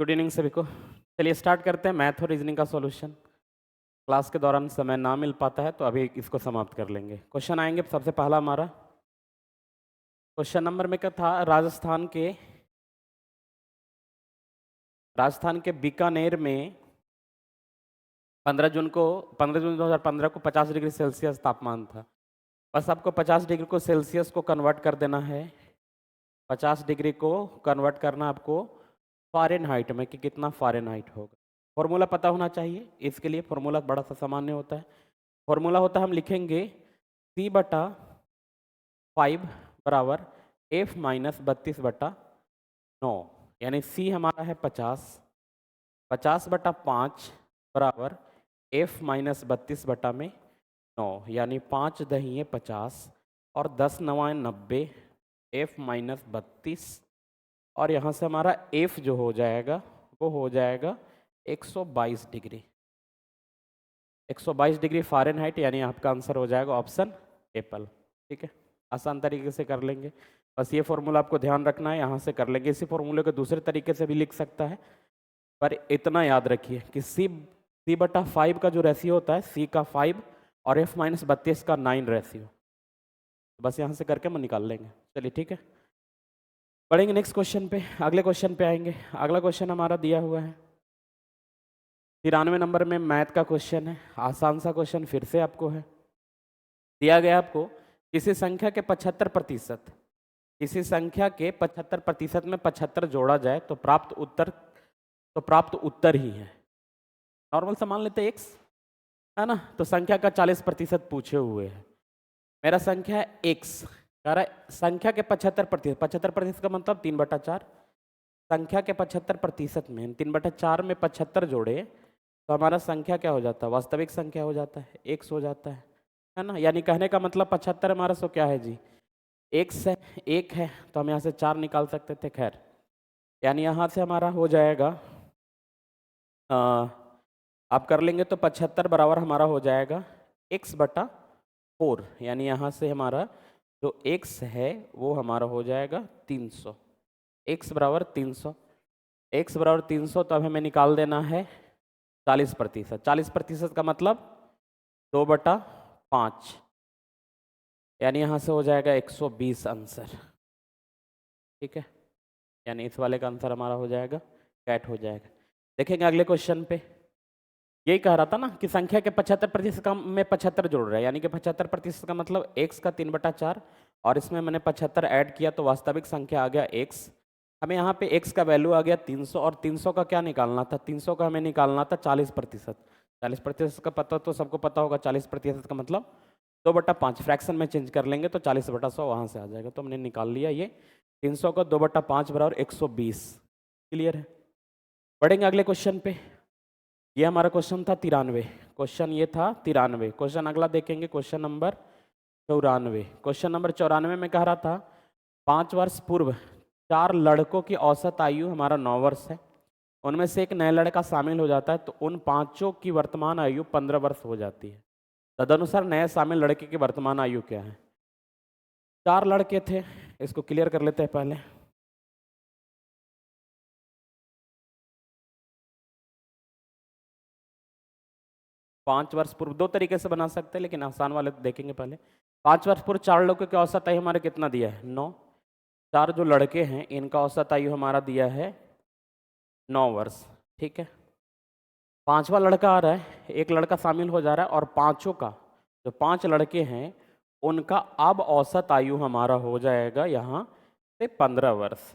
Good evening सभी को। चलिए स्टार्ट करते हैं मैथ और रीजनिंग का सॉल्यूशन। क्लास के दौरान समय ना मिल पाता है तो अभी इसको समाप्त कर लेंगे। क्वेश्चन आएंगे। सबसे पहला हमारा क्वेश्चन नंबर में क्या था, राजस्थान के बीकानेर में 15 जून 2015 को 50 डिग्री सेल्सियस तापमान था। बस आपको 50 डिग्री को सेल्सियस को कन्वर्ट कर देना है। 50 डिग्री को कन्वर्ट करना आपको फ़ारेनहाइट में कि कितना फ़ारेनहाइट होगा। फॉर्मूला पता होना चाहिए। इसके लिए फॉर्मूला बड़ा सा सामान्य होता है। फॉर्मूला होता है, हम लिखेंगे C/5 बराबर F माइनस 32/9, यानी C हमारा है 50, 50/5 बराबर F माइनस 32/9, यानी 5 दहिये 50 और 10 नवाएं 90, F माइनस 32, और यहाँ से हमारा F जो हो जाएगा वो हो जाएगा 122 डिग्री। 122 डिग्री फ़ारेनहाइट, यानी आपका आंसर हो जाएगा ऑप्शन एप्पल। ठीक है, आसान तरीके से कर लेंगे। बस ये फॉर्मूला आपको ध्यान रखना है, यहाँ से कर लेंगे। इसी फॉर्मूले को दूसरे तरीके से भी लिख सकता है, पर इतना याद रखिए कि C/5 का जो रेशियो होता है, C का 5 और F माइनस 32 का 9 रेशियो, बस यहाँ से करके हम निकाल लेंगे। चलिए ठीक है, बढ़ेंगे नेक्स्ट क्वेश्चन पे। अगले क्वेश्चन पे आएंगे। अगला क्वेश्चन हमारा दिया हुआ है 93 नंबर में, मैथ का क्वेश्चन है। आसान सा क्वेश्चन फिर से आपको है दिया गया। आपको किसी संख्या के 75%, किसी संख्या के 75% में 75 जोड़ा जाए तो प्राप्त उत्तर ही है। नॉर्मल सा मान लेते x है ना, तो संख्या का 40% पूछे हुए हैं। मेरा संख्या है x, कह रहा है संख्या के 75%, 75% का मतलब 3/4। संख्या के 75% में 3/4 में 75 जोड़े तो हमारा संख्या क्या हो जाता है, वास्तविक संख्या हो जाता है, x हो जाता है ना। यानी कहने का मतलब 75 हमारा सो क्या है जी, x है, 1 है, तो हम यहाँ से 4 निकाल सकते थे। खैर, यानी यहाँ से हमारा हो जाएगा, आप कर लेंगे तो 75 बराबर हमारा हो जाएगा x/4, यानी यहाँ से हमारा जो x है वो हमारा हो जाएगा 300। x बराबर 300, x बराबर 300, तो अब हमें निकाल देना है 40%। 40% का मतलब 2/5, यानी यहाँ से हो जाएगा 120 आंसर। ठीक है, यानी इस वाले का आंसर हमारा हो जाएगा कैट हो जाएगा। देखेंगे अगले क्वेश्चन पे। यही कह रहा था ना कि संख्या के 75% का में 75 जोड़ रहा है, यानी कि 75% का मतलब x का 3/4, और इसमें मैंने 75 ऐड किया तो वास्तविक संख्या आ गया x। हमें यहाँ पे x का वैल्यू आ गया 300, और 300 का क्या निकालना था, 300 का हमें निकालना था 40%। 40% का पता तो सबको पता होगा, 40% का मतलब 2/5, फ्रैक्शन में चेंज कर लेंगे तो 40/100 वहाँ से आ जाएगा। तो हमने निकाल लिया ये 300 का 2/5 बराबर 120। क्लियर है, बढ़ेंगे अगले क्वेश्चन पे। ये हमारा क्वेश्चन था 93, क्वेश्चन ये था 93। क्वेश्चन अगला देखेंगे, क्वेश्चन नंबर 94। क्वेश्चन नंबर 94 में कह रहा था 5 वर्ष पूर्व 4 लड़कों की औसत आयु हमारा 9 वर्ष है। उनमें से एक नया लड़का शामिल हो जाता है तो उन पांचों की वर्तमान आयु 15 वर्ष हो जाती है। तदनुसार नए शामिल लड़के की वर्तमान आयु क्या है। 4 लड़के थे, इसको क्लियर कर लेते हैं पहले। पाँच वर्ष पूर्व दो तरीके से बना सकते हैं, लेकिन आसान वाले देखेंगे पहले। 5 वर्ष पूर्व 4 लोगों की औसत आयु हमारे कितना दिया है, 9। 4 जो लड़के हैं इनका औसत आयु हमारा दिया है 9 वर्ष। ठीक है, पांचवा लड़का आ रहा है, एक लड़का शामिल हो जा रहा है, और पांचों का जो 5 लड़के हैं उनका अब औसत आयु हमारा हो जाएगा यहाँ से 15 वर्ष।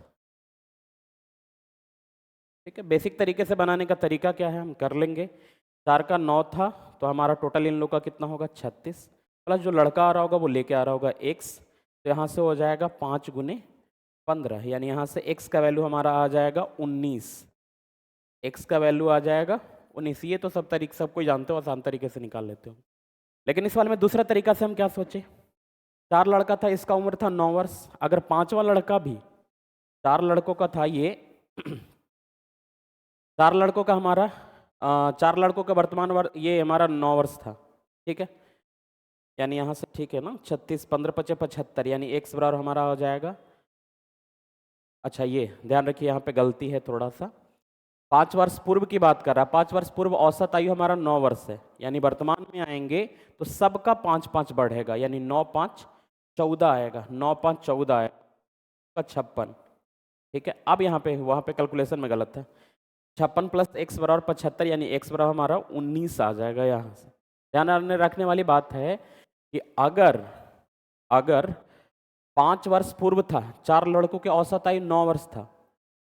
ठीक है, बेसिक तरीके से बनाने का तरीका क्या है हम कर लेंगे। 4 का 9 था तो हमारा टोटल इन लोग का कितना होगा 36, प्लस जो लड़का आ रहा होगा वो लेके आ रहा होगा x, तो यहाँ से हो जाएगा 5 गुने 15, यानी यहाँ से x का वैल्यू हमारा आ जाएगा 19। x का वैल्यू आ जाएगा 19। ये तो सब कोई जानते हो, आसान तरीके से निकाल लेते हो। लेकिन इस वाले में दूसरा तरीका से हम क्या सोचे, 4 लड़का था, इसका उम्र था 9 वर्ष। अगर 5वां लड़का भी 4 लड़कों का था, ये 4 लड़कों का हमारा 4 लड़कों का वर्तमान वर्ष ये हमारा 9 वर्ष था। ठीक है, यानी यहाँ से ठीक है ना, 36, 15, 25, 75, यानी x बराबर हमारा हो जाएगा। अच्छा, ये ध्यान रखिए यहाँ पे गलती है थोड़ा सा, 5 वर्ष पूर्व की बात कर रहा है, 5 वर्ष पूर्व औसत आयु हमारा 9 वर्ष है, यानी वर्तमान में आएंगे तो सबका 5 5 बढ़ेगा, यानी 9 5 14 आएगा, 9 5 14 आएगा, 56। ठीक है, अब यहाँ पे वहाँ पे कैलकुलेशन में गलत है, 56 प्लस x बराबर 75, यानी x बराबर हमारा 19 आ जाएगा। यहाँ से ध्यान रखने वाली बात है कि अगर अगर 5 वर्ष पूर्व था, 4 लड़कों के औसत आयु 9 वर्ष था,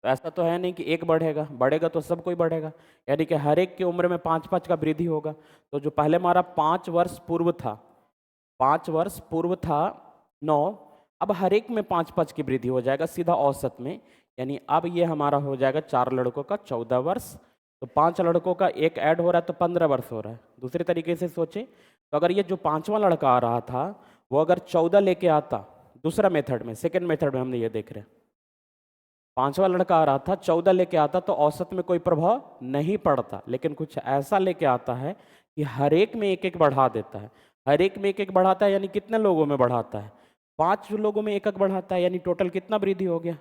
तो ऐसा तो है नहीं कि एक बढ़ेगा, बढ़ेगा तो सब कोई बढ़ेगा, यानी कि हर एक की उम्र में 5 5 का वृद्धि होगा। तो जो पहले हमारा 5 वर्ष पूर्व था, 5 वर्ष पूर्व था 9, अब हर एक में 5 5 की वृद्धि हो जाएगा सीधा औसत में, यानी अब ये हमारा हो जाएगा 4 लड़कों का 14 वर्ष। तो 5 लड़कों का एक ऐड हो रहा है तो 15 वर्ष हो रहा है। दूसरे तरीके से सोचे तो अगर ये जो 5वां लड़का आ रहा था वो अगर 14 लेके आता, दूसरा मेथड में, सेकेंड मेथड में हमने ये देख रहे हैं, 5वां लड़का आ रहा था 14 लेके आता तो औसत में कोई प्रभाव नहीं पड़ता, लेकिन कुछ ऐसा लेके आता है कि हर एक में एक एक बढ़ा देता है। हर एक में एक एक बढ़ाता है यानी कितने लोगों में बढ़ाता है? 5 लोगों में एक एक बढ़ाता है, यानी टोटल कितना वृद्धि हो गया,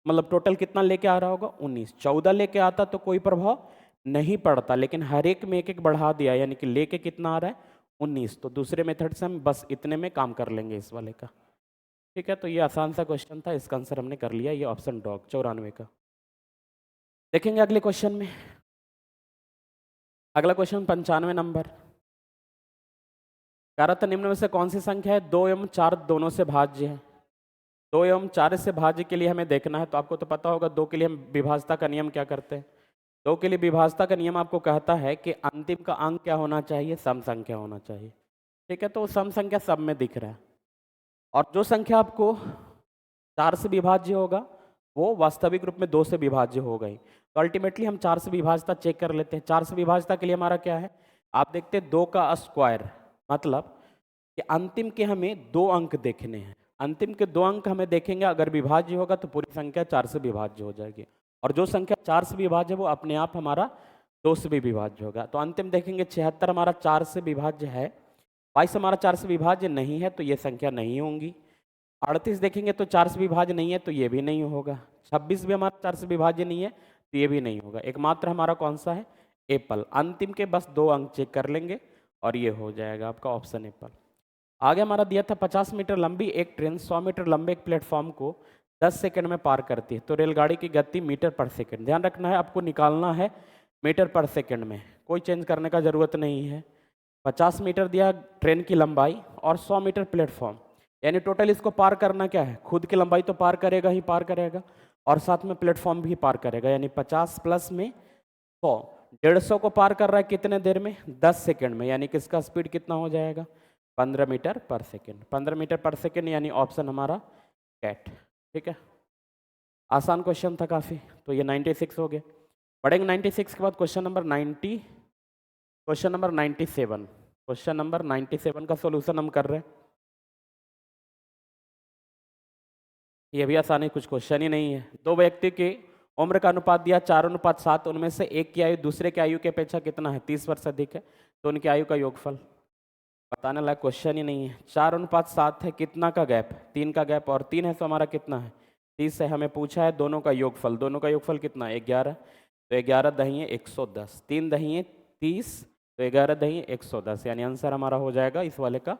मतलब टोटल कितना लेके आ रहा होगा 19। 14 लेके आता तो कोई प्रभाव नहीं पड़ता, लेकिन हर एक में एक एक बढ़ा दिया, यानी कि लेके कितना आ रहा है 19। तो दूसरे मेथड से हम बस इतने में काम कर लेंगे इस वाले का। ठीक है, तो ये आसान सा क्वेश्चन था, इसका आंसर हमने कर लिया, ये ऑप्शन डॉग 94 का। देखेंगे अगले क्वेश्चन में। अगला क्वेश्चन 95 नंबर। कह रहा था निम्न में से कौन सी संख्या है 2 एवं 4 दोनों से भाज्य है? 2 एवं 4 से भाज्य के लिए हमें देखना है, तो आपको तो पता होगा 2 के लिए हम विभाजता का नियम क्या करते हैं। 2 के लिए विभाजता का नियम आपको कहता है कि अंतिम का अंक क्या होना चाहिए, सम संख्या होना चाहिए। ठीक है, तो सम संख्या सब में दिख रहा है, और जो संख्या आपको 4 से विभाज्य होगा वो वास्तविक रूप में 2 से विभाज्य हो गई। तो अल्टीमेटली हम 4 से विभाजता चेक कर लेते हैं। 4 से विभाजता के लिए हमारा क्या है, आप देखते हैं 2 का स्क्वायर, मतलब कि अंतिम के हमें 2 अंक देखने हैं। अंतिम के 2 अंक हमें देखेंगे, अगर विभाज्य होगा तो पूरी संख्या 4 से विभाज्य हो जाएगी, और जो संख्या 4 से विभाज्य है वो अपने आप हमारा 2 से भी विभाज्य होगा। तो अंतिम देखेंगे 76 हमारा 4 से विभाज्य है, 22 हमारा 4 से विभाज्य नहीं है तो ये संख्या नहीं होंगी। 38 देखेंगे तो 4 से विभाज्य नहीं है तो ये भी नहीं होगा। 26 भी हमारा 4 से विभाज्य नहीं है तो ये भी नहीं होगा। एकमात्र हमारा कौन सा है, एप्पल। अंतिम के बस 2 अंक चेक कर लेंगे और ये हो जाएगा आपका ऑप्शन एप्पल। आगे हमारा दिया था 50 मीटर लंबी एक ट्रेन 100 मीटर लंबे एक प्लेटफॉर्म को 10 सेकंड में पार करती है, तो रेलगाड़ी की गति मीटर पर सेकंड। ध्यान रखना है, आपको निकालना है मीटर पर सेकंड में, कोई चेंज करने का ज़रूरत नहीं है। 50 मीटर दिया ट्रेन की लंबाई और 100 मीटर प्लेटफॉर्म, यानी टोटल इसको पार करना क्या है, खुद की लंबाई तो पार करेगा ही पार करेगा, और साथ में प्लेटफॉर्म भी पार करेगा, यानी 50 प्लस में 100, 150 को पार कर रहा है कितने देर में, 10 सेकंड में, यानी किसका स्पीड कितना हो जाएगा 15 मीटर पर सेकंड। 15 मीटर पर सेकंड यानी ऑप्शन हमारा कैट। ठीक है, आसान क्वेश्चन था काफ़ी, तो ये 96 हो गया। बढ़ेंगे 96 के बाद क्वेश्चन नंबर 97। क्वेश्चन नंबर 97 का सोल्यूशन हम कर रहे हैं। ये भी आसानी, कुछ क्वेश्चन ही नहीं है। दो व्यक्ति की उम्र का अनुपात दिया 4:7, उनमें से एक की आयु दूसरे की आयु की अपेक्षा कितना है, 30 वर्ष अधिक है, तो उनकी आयु का योगफल बताने लायक क्वेश्चन ही नहीं है। 4:7 है, कितना का गैप, 3 का गैप, और 3 है तो हमारा कितना है 30 है। हमें पूछा है दोनों का योगफल, दोनों का योगफल कितना है 11, तो 11 दहिए 110, 3 दहिए 30, तो 11 दहिए 110, यानी आंसर हमारा हो जाएगा इस वाले का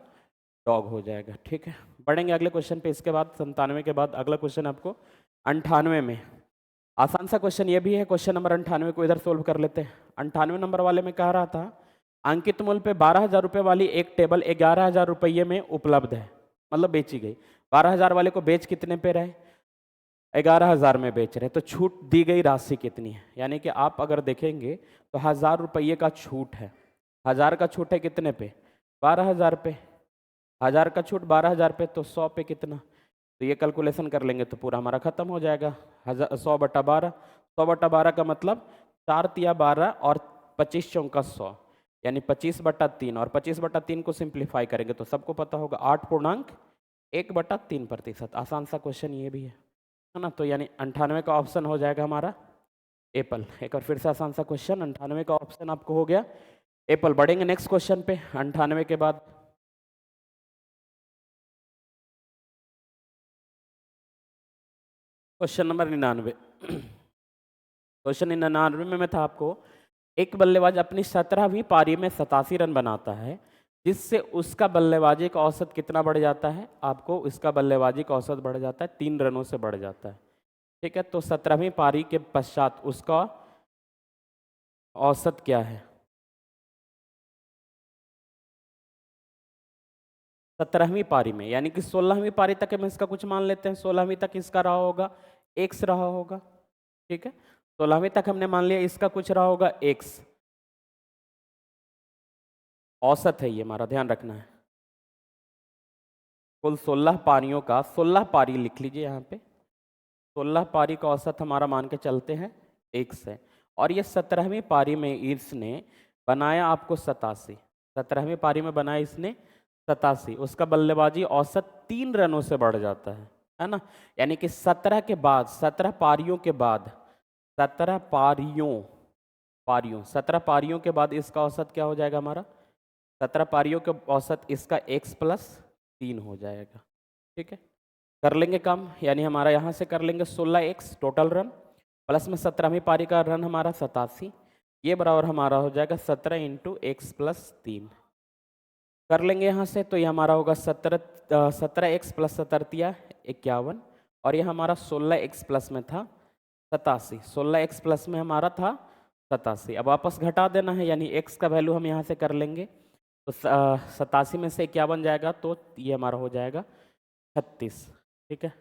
डॉग हो जाएगा। ठीक है, बढ़ेंगे अगले क्वेश्चन पे। इसके बाद 97 के बाद अगला क्वेश्चन आपको 98 में, आसान सा क्वेश्चन ये भी है। क्वेश्चन नंबर 98 को इधर सोल्व कर लेते हैं। 98 नंबर वाले में कह रहा था अंकित मूल्य पे 12,000 रुपये वाली एक टेबल 11,000 रुपये में उपलब्ध है, मतलब बेची गई। 12,000 वाले को बेच कितने पे रहे, 11,000 में बेच रहे, तो छूट दी गई राशि कितनी है, यानी कि आप अगर देखेंगे तो 1,000 रुपये का छूट है। 1,000 का छूट है कितने पे, 12,000 पे। 1,000 का छूट 12,000 पे, तो 100 पे कितना, तो ये कैलकुलेशन कर लेंगे तो पूरा हमारा खत्म हो जाएगा। 100/12, 100/12 का मतलब 4 तिया 12 और 25 चौका 100, यानी 25/3, और 25/3 को सिंप्लीफाई करेंगे तो सबको पता होगा 8.1/3%। आसान सा क्वेश्चन ये भी है ना, तो यानी 98 का ऑप्शन हो जाएगा हमारा एप्पल। एक और फिर से आसान सा क्वेश्चन, 98 का ऑप्शन आपको हो गया एप्पल। बढ़ेंगे नेक्स्ट क्वेश्चन पे 98 के बाद। Question number 99। क्वेश्चन 99 में था आपको, एक बल्लेबाज अपनी 17वीं पारी में 87 रन बनाता है, जिससे उसका बल्लेबाजी का औसत कितना बढ़ जाता है? आपको उसका बल्लेबाजी का औसत बढ़ जाता है 3 रनों से बढ़ जाता है। ठीक है, तो 17वीं पारी के पश्चात उसका औसत क्या है? 17वीं पारी में, यानी कि 16वीं पारी तक हम इसका कुछ मान लेते हैं, 16वीं तक इसका रहा होगा एक्स रहा होगा। ठीक है, 16वीं तक हमने मान लिया इसका कुछ रहा होगा एक्स, औसत है ये हमारा, ध्यान रखना है। कुल 16 पारियों का 16 पारी लिख लीजिए यहाँ पे, 16 पारी का औसत हमारा मान के चलते हैं एक्स है, और ये 17वीं पारी में इसने बनाया आपको 87, 17वीं पारी में बनाया इसने 87, उसका बल्लेबाजी औसत 3 रनों से बढ़ जाता है ना। यानी कि 17 के बाद, 17 पारियों के बाद, 17 पारियों 17 पारियों के बाद इसका औसत क्या हो जाएगा हमारा? 17 पारियों के औसत इसका x+3 हो जाएगा। ठीक है, कर लेंगे काम, यानी हमारा यहाँ से कर लेंगे 16x टोटल रन, प्लस में 17वीं पारी का रन हमारा 87, ये बराबर हमारा हो जाएगा 17 × x+3। कर लेंगे यहाँ से, तो ये हमारा होगा 17x + 17 51, और ये हमारा 16x प्लस में था 87, 16x प्लस में हमारा था 87। अब वापस घटा देना है, यानी x का वैल्यू हम यहाँ से कर लेंगे, तो 87 में से 51 जाएगा, तो ये हमारा हो जाएगा 36। ठीक है,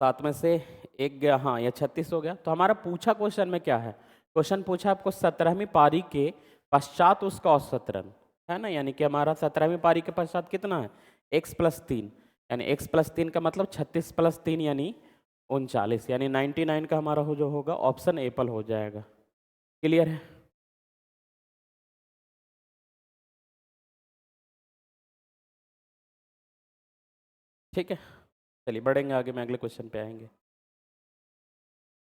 7 में से 1 गया, हाँ ये 36 हो गया। तो हमारा पूछा क्वेश्चन में क्या है? क्वेश्चन पूछा आपको 17वीं पारी के पश्चात उसका औसत रन, है ना, यानी कि हमारा 17वीं पारी के पश्चात कितना है? x+3, यानी x+3 का मतलब 36 + 3 यानी 39, यानी 99 का हमारा हो जो होगा ऑप्शन एप्पल हो जाएगा। क्लियर है? ठीक है, चलिए बढ़ेंगे आगे में, अगले क्वेश्चन पे आएंगे।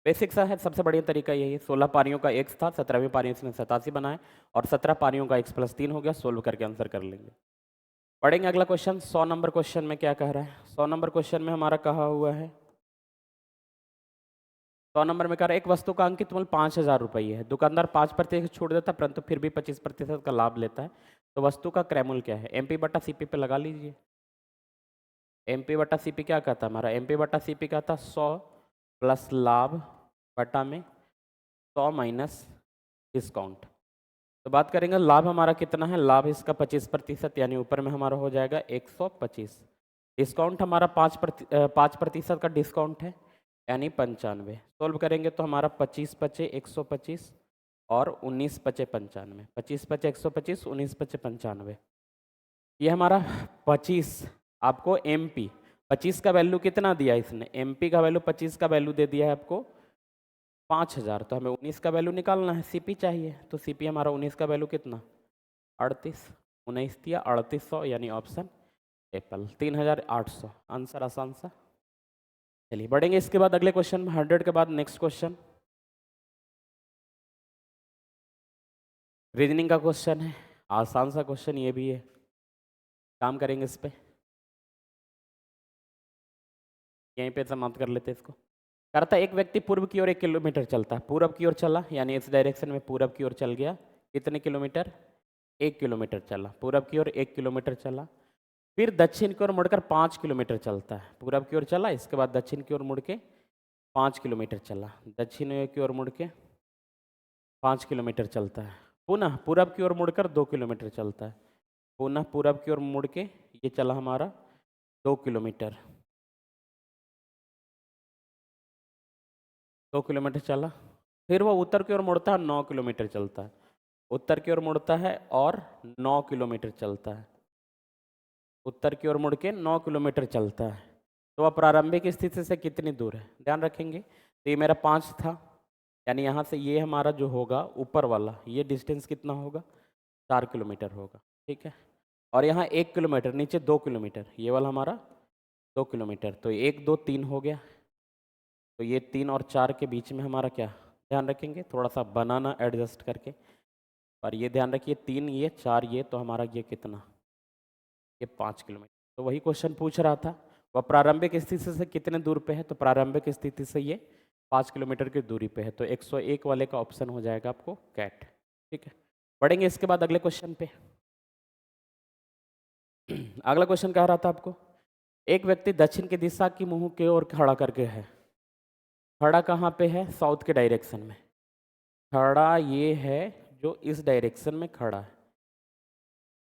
बेसिक सा है, सबसे बढ़िया तरीका यही है, 16 पारियों का x था, 17वीं पारी इसने 87 बनाए, और 17 पारियों का x+3 हो गया, सोल्व करके आंसर कर लेंगे। पढ़ेंगे अगला क्वेश्चन। 100 नंबर क्वेश्चन में क्या कह रहा है? 100 नंबर क्वेश्चन में हमारा कहा हुआ है, 100 नंबर में कह रहा है, एक वस्तु का अंकित मूल्य 5,000 रुपये है, दुकानदार 5% छूट देता है, परंतु फिर भी 25% का लाभ लेता है, तो वस्तु का क्रय मूल्य क्या है? MP/CP पे लगा लीजिए। MP/CP क्या कहता है हमारा? MP/CP कहता 100 प्लस लाभ बटा में 100 माइनस डिस्काउंट। तो बात करेंगे लाभ हमारा कितना है? लाभ इसका 25%, यानी ऊपर में हमारा हो जाएगा 125। डिस्काउंट हमारा 5% का डिस्काउंट है, यानी 95। सोल्व करेंगे तो हमारा 25×5 125 और 19×5 95, 25×5 125, 19×5 95। ये हमारा 25 आपको MP 25 का वैल्यू कितना दिया इसने? MP का वैल्यू 25 का वैल्यू दे दिया है आपको 5,000, तो हमें 19 का वैल्यू निकालना है, CP चाहिए, तो CP हमारा 19 का वैल्यू कितना? 38, 19 दिया 3800, यानी ऑप्शन एप्पल 3,800, आंसर आसान सा। चलिए बढ़ेंगे इसके बाद अगले क्वेश्चन में, 100 के बाद नेक्स्ट क्वेश्चन रीजनिंग का क्वेश्चन है, आसान सा क्वेश्चन ये भी है, काम करेंगे इस पे, यहीं पे समाप्त कर लेते हैं इसको। करता एक व्यक्ति पूर्व की ओर 1 किलोमीटर चलता है, पूरब की ओर चला, यानी इस डायरेक्शन में पूरब की ओर चल गया, कितने किलोमीटर? 1 किलोमीटर चला, पूरब की ओर 1 किलोमीटर चला, फिर दक्षिण की ओर मुड़कर 5 किलोमीटर चलता है, पूरब की ओर चला, इसके बाद दक्षिण की ओर मुड़ के 5 किलोमीटर चला, दक्षिण की ओर मुड़ के 5 किलोमीटर चलता है, पुनः पूरब की ओर मुड़कर 2 किलोमीटर चलता है, पुनः पूरब की ओर मुड़ के ये चला हमारा 2 किलोमीटर, 2 किलोमीटर चला, फिर वो उत्तर की ओर मुड़ता है, 9 किलोमीटर चलता है, उत्तर की ओर मुड़ता है और 9 किलोमीटर चलता है, उत्तर की ओर मुड़ के 9 किलोमीटर चलता है, तो वह प्रारंभिक स्थिति से कितनी दूर है? ध्यान रखेंगे, तो ये मेरा 5 था, यानी यहाँ से ये हमारा जो होगा ऊपर वाला ये डिस्टेंस कितना होगा? 4 किलोमीटर होगा। ठीक है, और यहाँ 1 किलोमीटर, नीचे 2 किलोमीटर, ये वाला हमारा 2 किलोमीटर, तो 1 2 3 हो गया, तो ये 3 और 4 के बीच में हमारा क्या? ध्यान रखेंगे थोड़ा सा बनाना एडजस्ट करके, और ये ध्यान रखिए 3 ये 4 ये, तो हमारा ये कितना? ये 5 किलोमीटर। तो वही क्वेश्चन पूछ रहा था, वह प्रारंभिक स्थिति से कितने दूर पे है? तो प्रारंभिक स्थिति से ये 5 किलोमीटर की दूरी पे है, तो 101 वाले का ऑप्शन हो जाएगा आपको कैट। ठीक है, बढ़ेंगे इसके बाद अगले क्वेश्चन पे। अगला क्वेश्चन कह रहा था आपको, एक व्यक्ति दक्षिण की दिशा की मुंह की ओर खड़ा करके है। खड़ा कहाँ पे है? साउथ के डायरेक्शन में। खड़ा ये है जो इस डायरेक्शन में खड़ा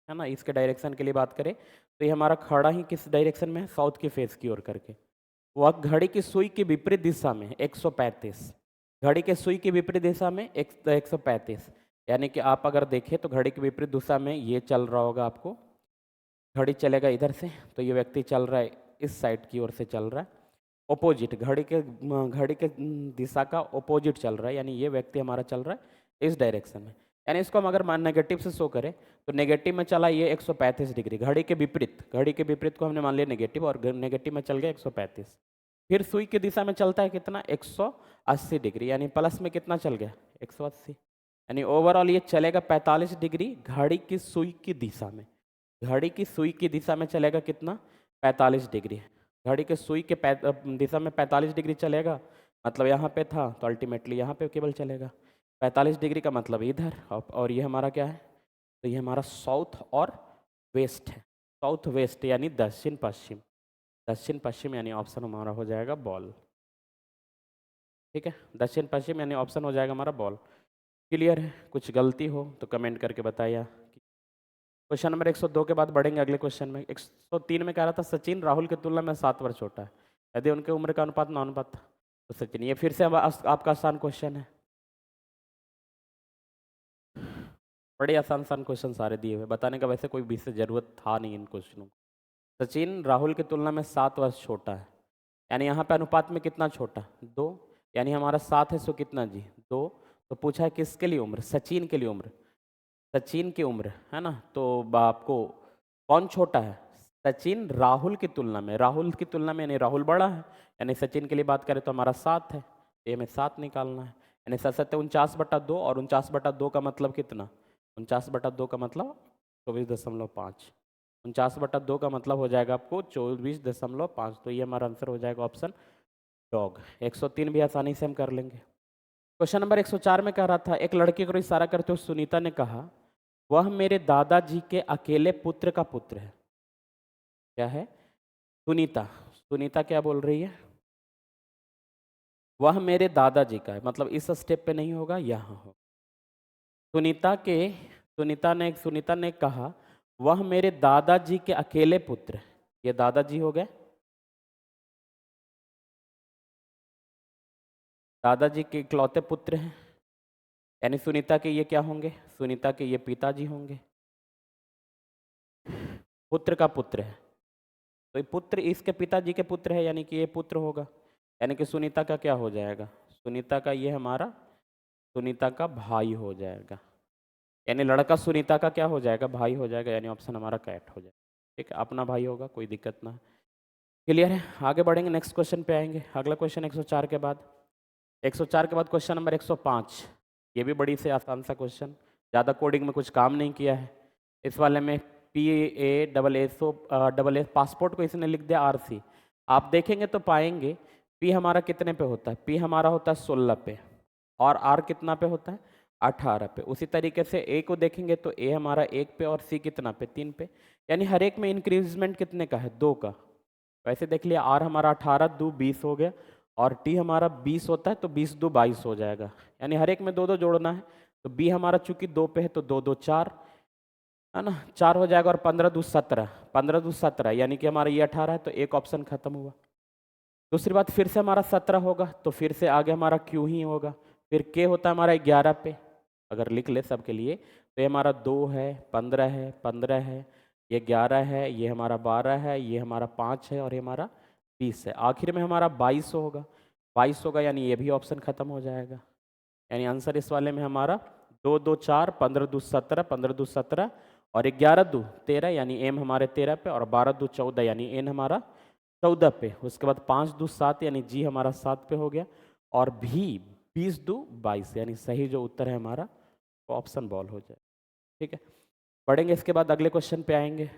है ना, इसके डायरेक्शन के लिए बात करें तो ये हमारा खड़ा ही किस डायरेक्शन में है? साउथ के फेस की ओर करके। वह घड़ी की सुई की विपरीत दिशा में 135, घड़ी के सुई की विपरीत दिशा में 135, यानी कि आप अगर देखें तो घड़ी की विपरीत दिशा में ये चल रहा होगा आपको, घड़ी चलेगा इधर से, तो ये व्यक्ति चल रहा है इस साइड की ओर से चल रहा है, ओपोजिट घड़ी के दिशा का ओपोजिट चल रहा है, यानी ये व्यक्ति हमारा चल रहा है इस डायरेक्शन में। यानी इसको हम अगर नेगेटिव से शो करें तो नेगेटिव में चला ये 135 डिग्री, घड़ी के विपरीत को हमने मान लिया नेगेटिव, और नेगेटिव में चल गया 135। फिर सुई की दिशा में चलता है कितना? 180 डिग्री, यानी प्लस में कितना चल गया? 180, यानी ओवरऑल ये चलेगा 45 डिग्री घड़ी की सुई की दिशा में। घड़ी की सुई की दिशा में चलेगा कितना? 45 डिग्री। घड़ी के सुई के दिशा में 45 डिग्री चलेगा, मतलब यहाँ पे था तो अल्टीमेटली यहाँ पे केवल चलेगा 45 डिग्री का, मतलब इधर। और ये हमारा क्या है? तो ये हमारा साउथ और वेस्ट है। साउथ वेस्ट यानी दक्षिण पश्चिम, दक्षिण पश्चिम यानी ऑप्शन हमारा हो जाएगा बॉल। ठीक है, दक्षिण पश्चिम यानी ऑप्शन हो जाएगा हमारा बॉल। क्लियर है? कुछ गलती हो तो कमेंट करके बताइए। क्वेश्चन नंबर 102 के बाद बढ़ेंगे अगले क्वेश्चन में। 103 में कह रहा था सचिन राहुल की तुलना में 7 वर्ष छोटा है, यदि उनके उम्र का अनुपात 9 अनुपात था तो सचिन। ये फिर से आपका आसान क्वेश्चन है, बड़े आसान क्वेश्चन सारे दिए हुए, बताने का वैसे कोई विशेष जरूरत था नहीं इन क्वेश्चनों को। सचिन राहुल की तुलना में 7 वर्ष छोटा है, यानी यहाँ पे अनुपात में कितना छोटा? 2, यानी हमारा 7 है सो कितना जी? 2। तो पूछा है किसके लिए उम्र? सचिन के लिए उम्र, सचिन की उम्र है ना। तो आपको कौन छोटा है? सचिन राहुल की तुलना में, राहुल की तुलना में यानी राहुल बड़ा है, यानी सचिन के लिए बात करें तो हमारा 7 है, तो ये हमें 7 निकालना है। यानी 7 49/2, और 49/2 का मतलब कितना? 49/2 का मतलब 24.5। 49/2 का मतलब हो जाएगा आपको 24.5, तो ये हमारा आंसर हो जाएगा ऑप्शन डॉग। 103 भी आसानी से हम कर लेंगे। क्वेश्चन नंबर 104 में कह रहा था, एक लड़की को इशारा करते हुए सुनीता ने कहा, वह मेरे दादाजी के अकेले पुत्र का पुत्र है। क्या है? सुनीता, सुनीता क्या बोल रही है? वह मेरे दादाजी का है, मतलब इस स्टेप पे नहीं होगा, यहाँ हो। सुनीता ने कहा वह मेरे दादाजी के अकेले पुत्र है। ये दादाजी हो गए, दादाजी के इकलौते पुत्र हैं, यानी सुनीता के ये क्या होंगे? सुनीता के ये पिताजी होंगे, पुत्र का पुत्र है, तो ये पुत्र इसके पिताजी के पुत्र है, यानी कि ये पुत्र होगा, यानी कि सुनीता का क्या हो जाएगा? सुनीता का ये हमारा, सुनीता का भाई हो जाएगा, यानी लड़का सुनीता का क्या हो जाएगा? भाई हो जाएगा, यानी ऑप्शन हमारा कैट हो जाएगा। ठीक है, अपना भाई होगा, कोई दिक्कत ना है। क्लियर है? आगे बढ़ेंगे, नेक्स्ट क्वेश्चन पे आएंगे। अगला क्वेश्चन 104 के बाद, 104 के बाद क्वेश्चन नंबर 105। ये भी बड़ी से आसान सा क्वेश्चन, ज़्यादा कोडिंग में कुछ काम नहीं किया है इस वाले में। PASS पासपोर्ट को इसने लिख दिया RC। आप देखेंगे तो पाएंगे P हमारा कितने पे होता है? P हमारा होता है 16 पे, और R कितना पे होता है? 18 पे। उसी तरीके से A को देखेंगे तो A हमारा 1 पे, और C कितना पे? 3 पे, यानी हर एक में इंक्रीजमेंट कितने का है? 2 का। वैसे देख लिया, R हमारा 18 2 20 हो गया, और T हमारा 20 होता है, तो 20 2 22 हो जाएगा, यानी हर एक में 2 2 जोड़ना है। तो B हमारा चूंकि 2 पे है तो 2 2 4 है ना, 4 हो जाएगा, और 15 2 17, 15 2 17, यानी कि हमारा ये 18 है, तो एक ऑप्शन खत्म हुआ। दूसरी बात, फिर से हमारा 17 होगा, तो फिर से आगे हमारा Q ही होगा। फिर K होता है हमारा 11 पे, अगर लिख ले सबके लिए तो ये हमारा 2 है, 15 है, 15 है, ये 11 है, ये हमारा 12 है, ये हमारा 5 है, और ये हमारा 20 है। आखिर में हमारा 22 होगा, 22 होगा, यानी ये भी ऑप्शन खत्म हो जाएगा। यानी आंसर इस वाले में हमारा 2 2 4, 15 2 17, 15 2 17, और 11 2 13, यानी एम हमारे 13 पे, और 12 2 14, यानी एन हमारा 14 पे। उसके बाद 5 2 7, यानी जी हमारा 7 पे हो गया, और भी 20 2 22, यानी सही जो उत्तर है हमारा वो ऑप्शन बॉल हो जाए। ठीक है, पढ़ेंगे इसके बाद अगले क्वेश्चन पे आएंगे।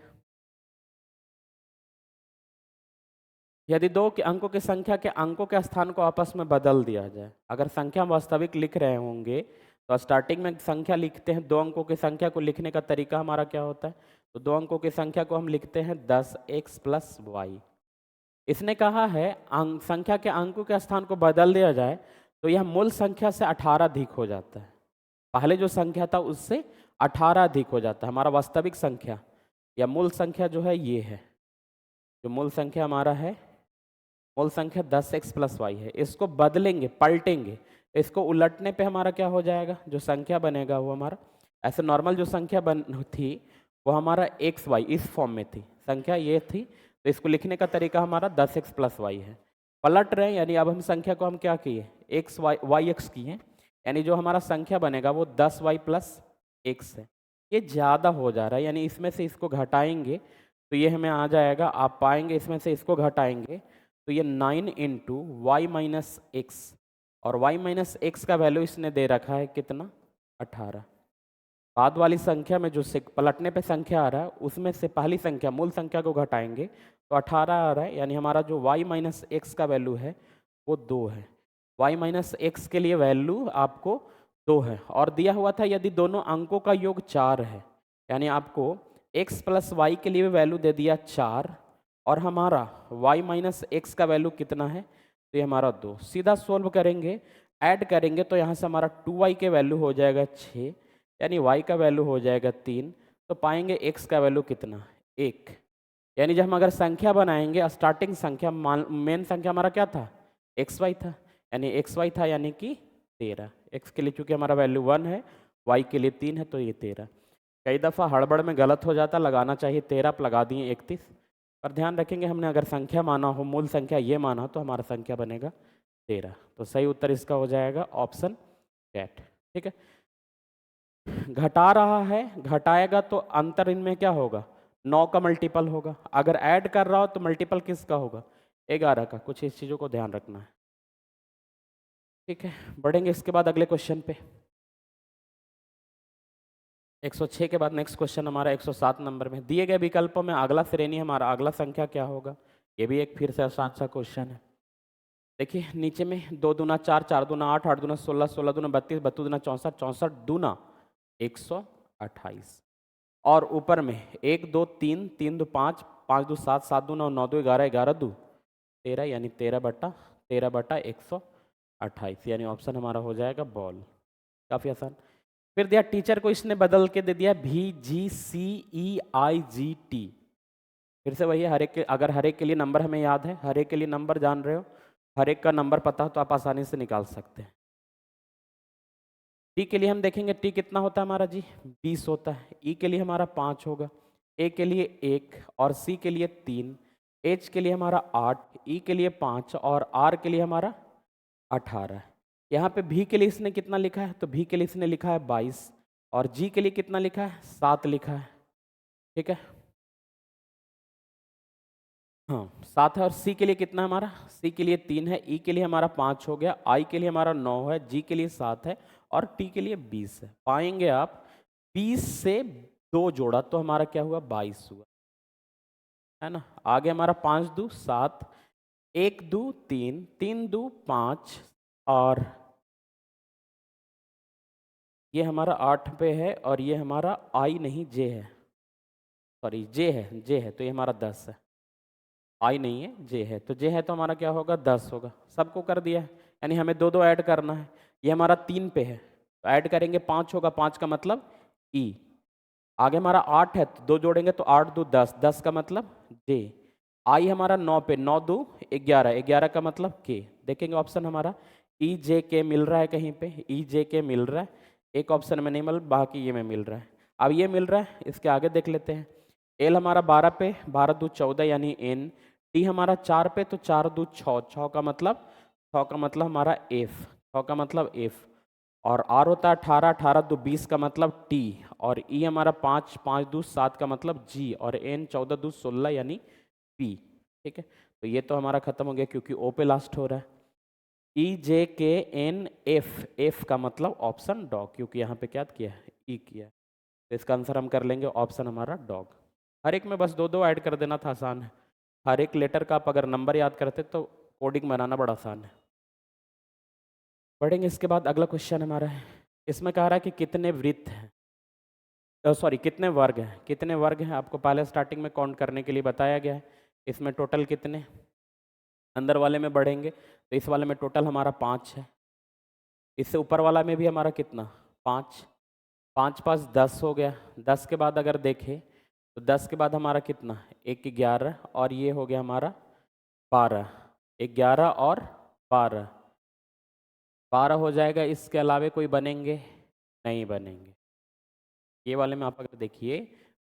यदि दो के अंकों की संख्या के अंकों के स्थान को आपस में बदल दिया जाए, अगर संख्या वास्तविक लिख रहे होंगे तो स्टार्टिंग में संख्या लिखते हैं, दो अंकों की संख्या को लिखने का तरीका हमारा क्या होता है, तो दो अंकों की संख्या को हम लिखते हैं 10x + y। इसने कहा है संख्या के अंकों के स्थान को बदल दिया जाए तो यह मूल संख्या से 18 अधिक हो जाता है। पहले जो संख्या था उससे 18 अधिक हो जाता है। हमारा वास्तविक संख्या या मूल संख्या जो है ये है, जो मूल संख्या हमारा है, मूल संख्या 10x + y है। इसको बदलेंगे, पलटेंगे, इसको उलटने पे हमारा क्या हो जाएगा, जो संख्या बनेगा वो हमारा, ऐसे नॉर्मल जो संख्या थी वो हमारा x y इस फॉर्म में थी, संख्या ये थी, तो इसको लिखने का तरीका हमारा 10x + y है। पलट रहे हैं, यानी अब हम संख्या को हम क्या किए, x y yx किए, यानी जो हमारा संख्या बनेगा वो 10y + x है। ये ज़्यादा हो जा रहा है, यानी इसमें से इसको घटाएंगे तो ये हमें आ जाएगा, आप पाएंगे इसमें से इसको घटाएंगे तो ये 9 × y - x, और y - x का वैल्यू इसने दे रखा है कितना, 18। बाद वाली संख्या में जो पलटने पे संख्या आ रहा है उसमें से पहली संख्या मूल संख्या को घटाएंगे तो 18 आ रहा है, यानी हमारा जो y - x का वैल्यू है वो 2 है। y - x के लिए वैल्यू आपको 2 है, और दिया हुआ था यदि दोनों अंकों का योग 4 है, यानी आपको x + y के लिए वैल्यू दे दिया 4, और हमारा y - x का वैल्यू कितना है, तो ये हमारा 2। सीधा सोल्व करेंगे, ऐड करेंगे तो यहाँ से हमारा 2y के वैल्यू हो जाएगा 6, यानी y का वैल्यू हो जाएगा 3, तो पाएंगे x का वैल्यू कितना, 1। यानी जब हम अगर संख्या बनाएंगे, स्टार्टिंग संख्या मेन संख्या हमारा क्या था, xy था, यानी xy था यानी कि 13। x के लिए चूंकि हमारा वैल्यू 1 है, y के लिए 3 है, तो ये 13। कई दफ़ा हड़बड़ में गलत हो जाता, लगाना चाहिए 13, आप लगा दिए 31, पर ध्यान रखेंगे हमने अगर संख्या माना हो, मूल संख्या ये माना, तो हमारा संख्या बनेगा 13। तो सही उत्तर इसका हो जाएगा ऑप्शन कैट। ठीक है, घटा रहा है, घटाएगा तो अंतर इनमें क्या होगा, 9 का मल्टीपल होगा। अगर ऐड कर रहा हो तो मल्टीपल किसका होगा, 11 का। कुछ इस चीज़ों को ध्यान रखना है। ठीक है, बढ़ेंगे इसके बाद अगले क्वेश्चन पे। 106 के बाद नेक्स्ट क्वेश्चन हमारा 107 नंबर में, दिए गए विकल्पों में अगला श्रेणी हमारा अगला संख्या क्या होगा। ये भी एक फिर से आसान सा क्वेश्चन है। देखिए नीचे में 2 दूना 4, 4 दूना 8, 8 दूना 16, 16 दूना 32, 32 दूना 64, 64 दूना 128, और ऊपर में 1 2 3, 3 2 5, 5 2 7, 7 दूना 9 2 11, 11 2 13, यानी 13/128, यानी ऑप्शन हमारा हो जाएगा बॉल। काफ़ी आसान। फिर दिया टीचर को इसने बदल के दे दिया VGCEIGT। फिर से वही है, हर एक के, अगर हर एक के लिए नंबर हमें याद है, हर एक के लिए नंबर जान रहे हो, हर एक का नंबर पता हो तो आप आसानी से निकाल सकते हैं। टी के लिए हम देखेंगे टी कितना होता है हमारा जी, 20 होता है। ई के लिए हमारा 5 होगा, ए के लिए 1, और सी के लिए 3, एच के लिए हमारा 8, ई के लिए 5, और आर के लिए हमारा 18। यहाँ पे भी के लिए इसने कितना लिखा है, तो भी के लिए इसने लिखा है 22, और जी के लिए कितना लिखा है, 7 लिखा है। ठीक है, हाँ 7 है। और सी के लिए कितना हमारा, सी के लिए 3 है, ई के लिए हमारा 5 हो गया, आई के लिए हमारा 9 है, जी के लिए 7 है, और टी के लिए 20 है। पाएंगे आप 20 से 2 जोड़ा तो हमारा क्या हुआ, 22 हुआ, है ना। आगे हमारा 5 2 7, 1 2 3, 3 2 5, और ये हमारा 8 पे है, और ये हमारा आई नहीं जे है, सॉरी जे है, जे है, तो ये हमारा 10 है। आई नहीं है, जे है, तो जे है तो हमारा क्या होगा, 10 होगा। सबको कर दिया है, यानी हमें 2 2 ऐड करना है। ये हमारा 3 पे है तो ऐड करेंगे 5 होगा, 5 का मतलब ई। आगे हमारा 8 है तो 2 जोड़ेंगे तो 8 2 10, 10 का मतलब जे। आई हमारा 9 पे, 9 2 11, 11 का मतलब के। देखेंगे ऑप्शन हमारा ई जे के मिल रहा है, कहीं पे ई जे के मिल रहा है, एक ऑप्शन में नहीं मिल, बाकी ये में मिल रहा है। अब ये मिल रहा है, इसके आगे देख लेते हैं। एल हमारा 12 पे, 12 2 14, यानी एन। टी हमारा 4 पे, तो 4 2 6, 6 का मतलब, 6 का मतलब हमारा एफ, 6 का मतलब एफ। और आर होता है 18, 18 2 20 का मतलब टी। और ई हमारा 5, 5 2 7 का मतलब जी। और एन 14 2 16, यानी पी। ठीक है, तो ये तो हमारा खत्म हो गया क्योंकि ओ पे लास्ट हो रहा है। ई जे के एन एफ, एफ का मतलब ऑप्शन डॉग, क्योंकि यहाँ पे क्या किया है, ई किया है, तो इसका आंसर हम कर लेंगे ऑप्शन हमारा डॉग। हर एक में बस 2 2 ऐड कर देना था, आसान है। हर एक लेटर का आप अगर नंबर याद करते तो कोडिंग बनाना बड़ा आसान है। पढ़ेंगे इसके बाद अगला क्वेश्चन हमारा है, इसमें कह रहा है कि कितने वृत्त हैं, सॉरी कितने वर्ग हैं, कितने वर्ग हैं आपको पहले स्टार्टिंग में काउंट करने के लिए बताया गया है। इसमें टोटल कितने, अंदर वाले में बढ़ेंगे तो इस वाले में टोटल हमारा 5 है, इससे ऊपर वाला में भी हमारा कितना 5, 5 5 10 हो गया। 10 के बाद अगर देखें तो 10 के बाद हमारा कितना 1 11 और ये हो गया हमारा 12, 11 और 12, 12 हो जाएगा। इसके अलावा कोई बनेंगे नहीं बनेंगे। ये वाले में आप अगर देखिए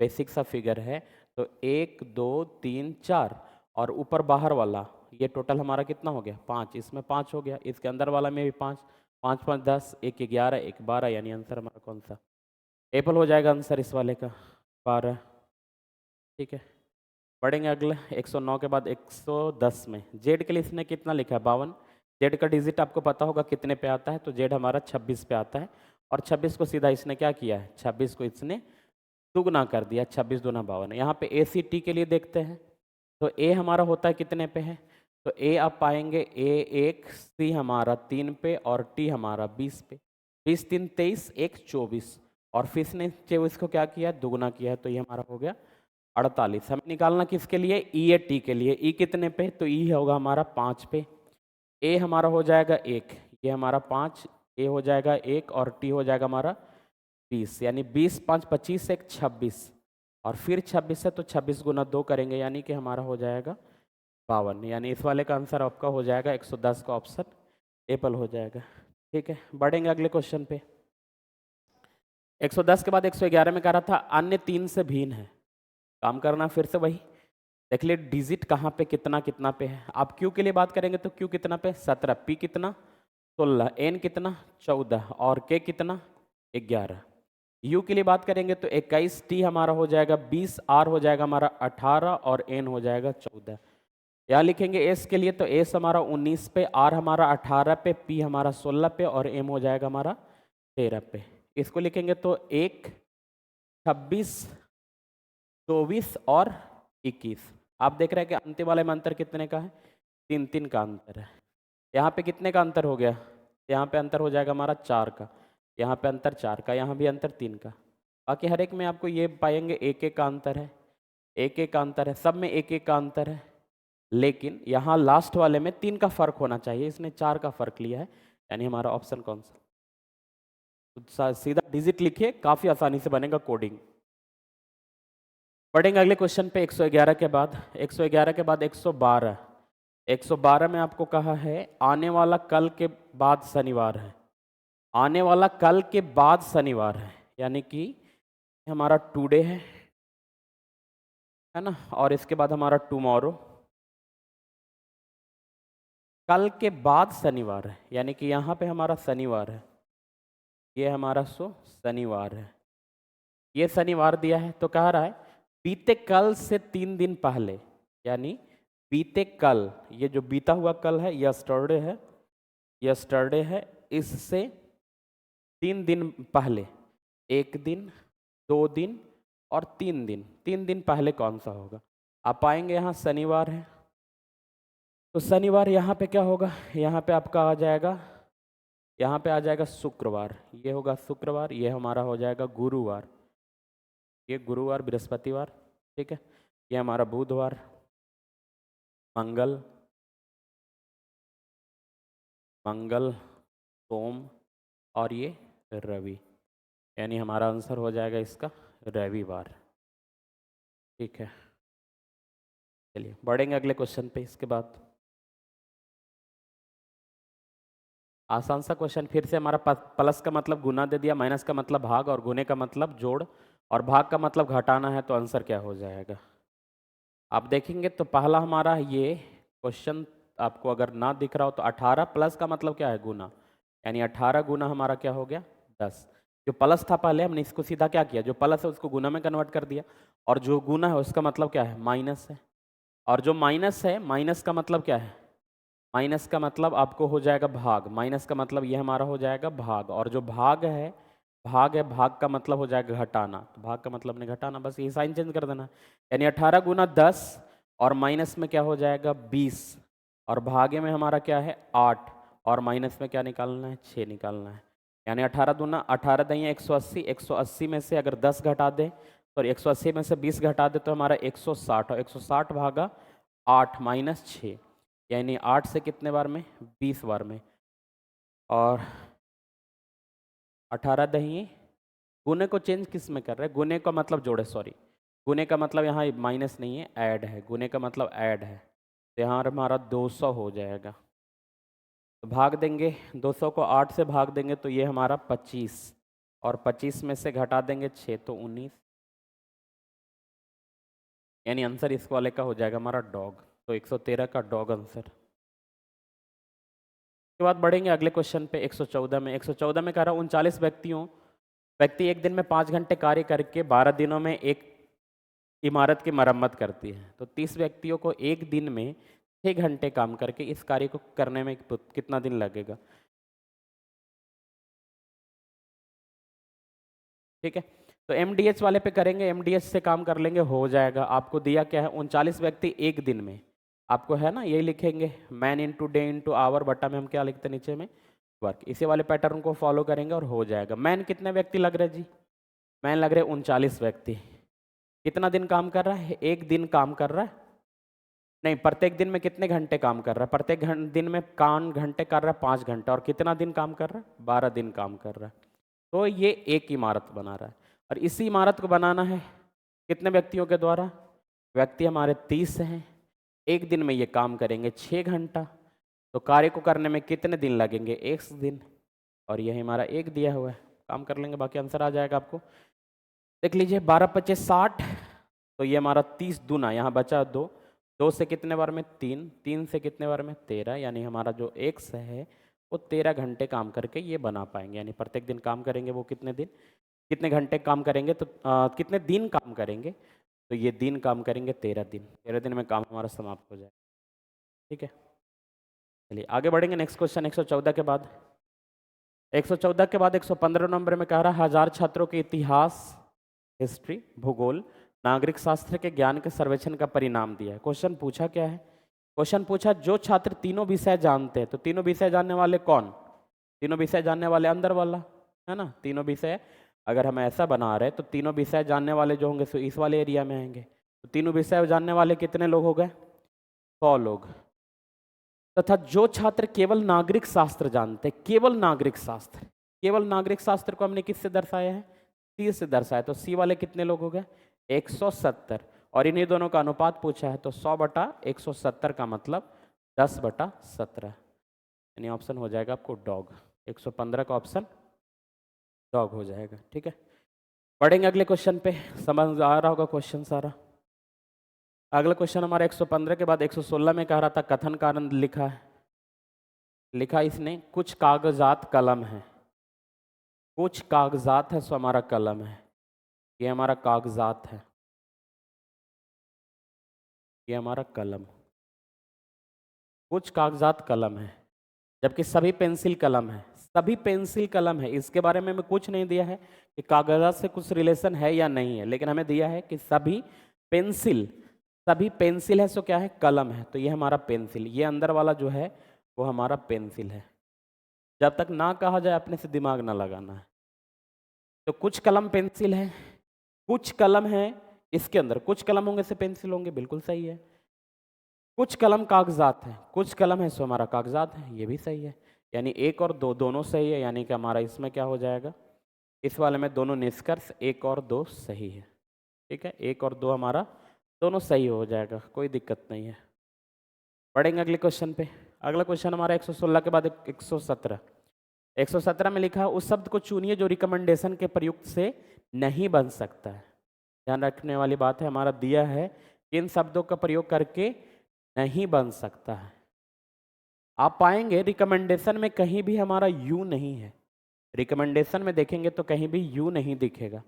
बेसिक सा फिगर है तो 1 2 3 4 और ऊपर बाहर वाला ये टोटल हमारा कितना हो गया 5, इसमें 5 हो गया, इसके अंदर वाला में भी 5, 5 5 10, 1 11, 1 12, यानी आंसर हमारा कौन सा एप्पल हो जाएगा आंसर इस वाले का 12। ठीक है, पढ़ेंगे अगले 109 के बाद 110 में जेड के लिए इसने कितना लिखा है 52। जेड का डिजिट आपको पता होगा कितने पे आता है, तो जेड हमारा 26 पे आता है और 26 को सीधा इसने क्या किया है 26 को इसने दुगुना कर दिया, 26 दूना 52। यहाँ पे ए सी टी के लिए देखते हैं तो ए हमारा होता है कितने पे है, तो ए आप पाएंगे ए 1, सी हमारा 3 पे और टी हमारा 20 पे, 20 3 23, 1 24 और फिर इसने 24 को क्या किया दुगुना किया है, तो ये हमारा हो गया 48। हमें निकालना किसके लिए ई ए टी के लिए, ई कितने पे, तो ई होगा हमारा 5 पे, ए हमारा हो जाएगा 1, ये हमारा 5, ए हो जाएगा 1 और टी हो जाएगा हमारा 20, यानी 20 5 25 1 26 और फिर 26 है तो 26 गुना 2 करेंगे यानी कि हमारा हो जाएगा 52, यानी इस वाले का आंसर आपका हो जाएगा 110 का ऑप्शन एप्पल हो जाएगा। ठीक है, बढ़ेंगे अगले क्वेश्चन पे। 110 के बाद 111 में कह रहा था अन्य 3 से भिन्न है, काम करना फिर से वही देख लिए डिजिट कहाँ पे कितना कितना पे है। आप क्यू के लिए बात करेंगे तो क्यू कितना पे 17, पी कितना 16, एन कितना 14 और के कितना 11। यू के लिए बात करेंगे तो 21, टी हमारा हो जाएगा 20, आर हो जाएगा हमारा 18 और एन हो जाएगा 14। यहाँ लिखेंगे एस के लिए तो एस हमारा 19 पे, आर हमारा 18 पे, पी हमारा 16 पे और एम हो जाएगा हमारा 13 पे। इसको लिखेंगे तो 1 26 24 और 21। आप देख रहे हैं कि अंतिम वाले में अंतर कितने का है 3 3 का अंतर है। यहाँ पे कितने का अंतर हो गया, यहाँ पे अंतर हो जाएगा हमारा 4 का, यहाँ पे अंतर 4 का, यहाँ भी अंतर 3 का। बाकी हर एक में आपको ये पाएंगे 1 1 का अंतर है, 1 1 का अंतर है, सब में 1 1 का अंतर है, लेकिन यहाँ लास्ट वाले में 3 का फर्क होना चाहिए, इसने 4 का फर्क लिया है, यानी हमारा ऑप्शन कौन सा, तो सीधा डिजिट लिखिए काफ़ी आसानी से बनेगा कोडिंग। पढ़ेंगे अगले क्वेश्चन पे 111 के बाद 111 के बाद 112। 112 में आपको कहा है आने वाला कल के बाद शनिवार है, आने वाला कल के बाद शनिवार है, यानी कि हमारा टुडे है ना, और इसके बाद हमारा टुमारो, कल के बाद शनिवार है, यानी कि यहाँ पे हमारा शनिवार है, ये हमारा शनिवार है, ये शनिवार दिया है तो कह रहा है बीते कल से 3 दिन पहले, यानी बीते कल, ये जो बीता हुआ कल है यस्टरडे है, यस्टरडे है, इससे 3 दिन पहले, 1 दिन 2 दिन और 3 दिन, 3 दिन पहले कौन सा होगा। आप पाएंगे यहाँ शनिवार है तो शनिवार यहाँ पे क्या होगा, यहाँ पे आपका आ जाएगा, यहाँ पे आ जाएगा शुक्रवार, ये होगा शुक्रवार, ये हमारा हो जाएगा गुरुवार, ये गुरुवार बृहस्पतिवार, ठीक है, ये हमारा बुधवार, मंगल, मंगल सोम और ये रवि, यानी हमारा आंसर हो जाएगा इसका रविवार। ठीक है, चलिए बढ़ेंगे अगले क्वेश्चन पे। इसके बाद आसान सा क्वेश्चन, फिर से हमारा प्लस का मतलब गुना दे दिया, माइनस का मतलब भाग और गुने का मतलब जोड़ और भाग का मतलब घटाना है, तो आंसर क्या हो जाएगा। आप देखेंगे तो पहला हमारा ये क्वेश्चन आपको अगर ना दिख रहा हो तो 18 प्लस का मतलब क्या है गुना, यानी 18 गुना हमारा क्या हो गया 10। जो प्लस था पहले हमने इसको सीधा क्या किया, जो प्लस है उसको गुना में कन्वर्ट कर दिया, और जो गुना है उसका मतलब क्या है माइनस है, और जो माइनस है माइनस का मतलब क्या है, माइनस का मतलब आपको हो जाएगा भाग, माइनस का मतलब ये हमारा हो जाएगा भाग, और जो भाग है भाग का मतलब हो जाएगा घटाना, तो भाग का मतलब नहीं घटाना, बस ये साइन चेंज कर देना, यानी 18 गुना 10 और माइनस में क्या हो जाएगा 20, और भागे में हमारा क्या है 8, और माइनस में क्या निकालना है 6 निकालना है। यानी 18 दूना 18 दही 180, 180 में से अगर 10 घटा दें, सॉरी 180 में से 20 घटा दे तो हमारा 160, और 160 भागा 8 माइनस 6, यानी 8 से कितने बार में 20 बार में, और 18 दही गुने को चेंज किस में कर रहे हैं, गुने का मतलब जोड़े, सॉरी गुने का मतलब यहाँ माइनस नहीं है ऐड है, गुने का मतलब ऐड है, तो यहाँ हमारा 200 हो जाएगा। तो भाग देंगे 200 को 8 से भाग देंगे तो ये हमारा 25, और 25 में से घटा देंगे 6 तो 19, यानी आंसर इस वाले का हो जाएगा हमारा डॉग। तो 113 का डॉग आंसर। उसके बाद बढ़ेंगे अगले क्वेश्चन पे 114 में। 114 में कह रहा हूँ 39 व्यक्ति एक दिन में 5 घंटे कार्य करके 12 दिनों में एक इमारत की मरम्मत करती है। तो 30 व्यक्तियों को एक दिन में 6 घंटे काम करके इस कार्य को करने में कितना दिन लगेगा। ठीक है, तो MDH वाले पे करेंगे, MDH से काम कर लेंगे, हो जाएगा। आपको दिया क्या है 39 व्यक्ति एक दिन में, आपको है ना यही लिखेंगे man into day into hour बटा में हम क्या लिखते हैं नीचे में वर्क, इसी वाले पैटर्न को फॉलो करेंगे और हो जाएगा। मैन कितने व्यक्ति लग रहे जी, मैन लग रहे 39 व्यक्ति। कितना दिन काम कर रहा है, एक दिन काम कर रहा है, नहीं प्रत्येक दिन में कितने घंटे काम कर रहा है, प्रत्येक दिन में काम घंटे कर रहा है 5 घंटे, और कितना दिन काम कर रहा है 12 दिन काम कर रहा है। तो ये एक इमारत बना रहा है, और इसी इमारत को बनाना है कितने व्यक्तियों के द्वारा, व्यक्ति हमारे 30 हैं, एक दिन में ये काम करेंगे 6 घंटा, तो कार्य को करने में कितने दिन लगेंगे 1 दिन, और यही हमारा एक दिया हुआ है, काम कर लेंगे बाकी आंसर आ जाएगा आपको। देख लीजिए 12 25 60, तो ये हमारा 30 दूना, यहाँ बचा 2, 2 से कितने बार में 3, 3 से कितने बार में 13, यानी हमारा जो x है वो 13 घंटे काम करके ये बना पाएंगे। यानी प्रत्येक दिन काम करेंगे वो कितने दिन, कितने घंटे काम करेंगे, तो कितने दिन काम करेंगे, तो ये दिन काम करेंगे 13 दिन, 13 दिन में काम हमारा समाप्त हो जाए। ठीक है, चलिए आगे बढ़ेंगे। नेक्स्ट क्वेश्चन 114 के बाद, 114 के बाद 115 नंबर में कह रहा है 1000 छात्रों के इतिहास, हिस्ट्री, भूगोल, नागरिक शास्त्र के ज्ञान के सर्वेक्षण का परिणाम दिया है। क्वेश्चन पूछा क्या है, क्वेश्चन पूछा जो छात्र तीनों विषय जानते हैं, तो तीनों विषय जानने वाले कौन, तीनों विषय जानने वाले अंदर वाला है ना, तीनों विषय अगर हम ऐसा बना रहे तो तीनों विषय जानने वाले जो होंगे सो इस वाले एरिया में आएंगे। तो तीनों विषय जानने वाले कितने लोग हो गए 100 लोग। तथा जो छात्र केवल नागरिक शास्त्र जानते हैं, केवल नागरिक शास्त्र, केवल नागरिक शास्त्र को हमने किससे दर्शाया है सी से दर्शाया, तो सी वाले कितने लोग हो गए 170, और इन्हीं दोनों का अनुपात पूछा है तो 100 बटा 170 का मतलब 10 बटा 17, यानी ऑप्शन हो जाएगा आपको डॉग। 115 का ऑप्शन डॉग हो जाएगा। ठीक है, पढ़ेंगे अगले क्वेश्चन पे, समझ आ रहा होगा क्वेश्चन सारा। अगला क्वेश्चन हमारा 115 के बाद 116 में कह रहा था कथन कारण लिखा है, लिखा इसने कुछ कागजात कलम है, कुछ कागजात है सो हमारा कलम है, ये हमारा कागजात है, ये हमारा कलम, कुछ कागजात कलम है, जबकि सभी पेंसिल कलम है, सभी पेंसिल कलम है। इसके बारे में हमें कुछ नहीं दिया है कि कागजात से कुछ रिलेशन है या नहीं है, लेकिन हमें दिया है कि सभी पेंसिल, सभी पेंसिल है सो क्या है कलम है, तो ये हमारा पेंसिल, ये अंदर वाला जो है वो हमारा पेंसिल है। जब तक ना कहा जाए अपने से दिमाग ना लगाना है। तो कुछ कलम पेंसिल है, कुछ कलम है इसके अंदर, कुछ कलम होंगे से पेंसिल होंगे, बिल्कुल सही है। कुछ कलम कागजात है, कुछ कलम है सो हमारा कागजात है, ये भी सही है। यानी 1 और 2 दोनों सही है, यानी कि हमारा इसमें क्या हो जाएगा, इस वाले में दोनों निष्कर्ष 1 और 2 सही है। ठीक है, 1 और 2 हमारा दोनों सही हो जाएगा, कोई दिक्कत नहीं है। पढ़ेंगे अगले क्वेश्चन पे। अगला क्वेश्चन हमारा 116 के बाद 117, 117 में लिखा है उस शब्द को चुनिए जो रिकमेंडेशन के प्रयुक्त से नहीं बन सकता है। ध्यान रखने वाली बात है, हमारा दिया है कि इन शब्दों का प्रयोग करके नहीं बन सकता है। आप पाएंगे रिकमेंडेशन में कहीं भी हमारा यू नहीं है, रिकमेंडेशन में देखेंगे तो कहीं भी यू नहीं दिखेगा,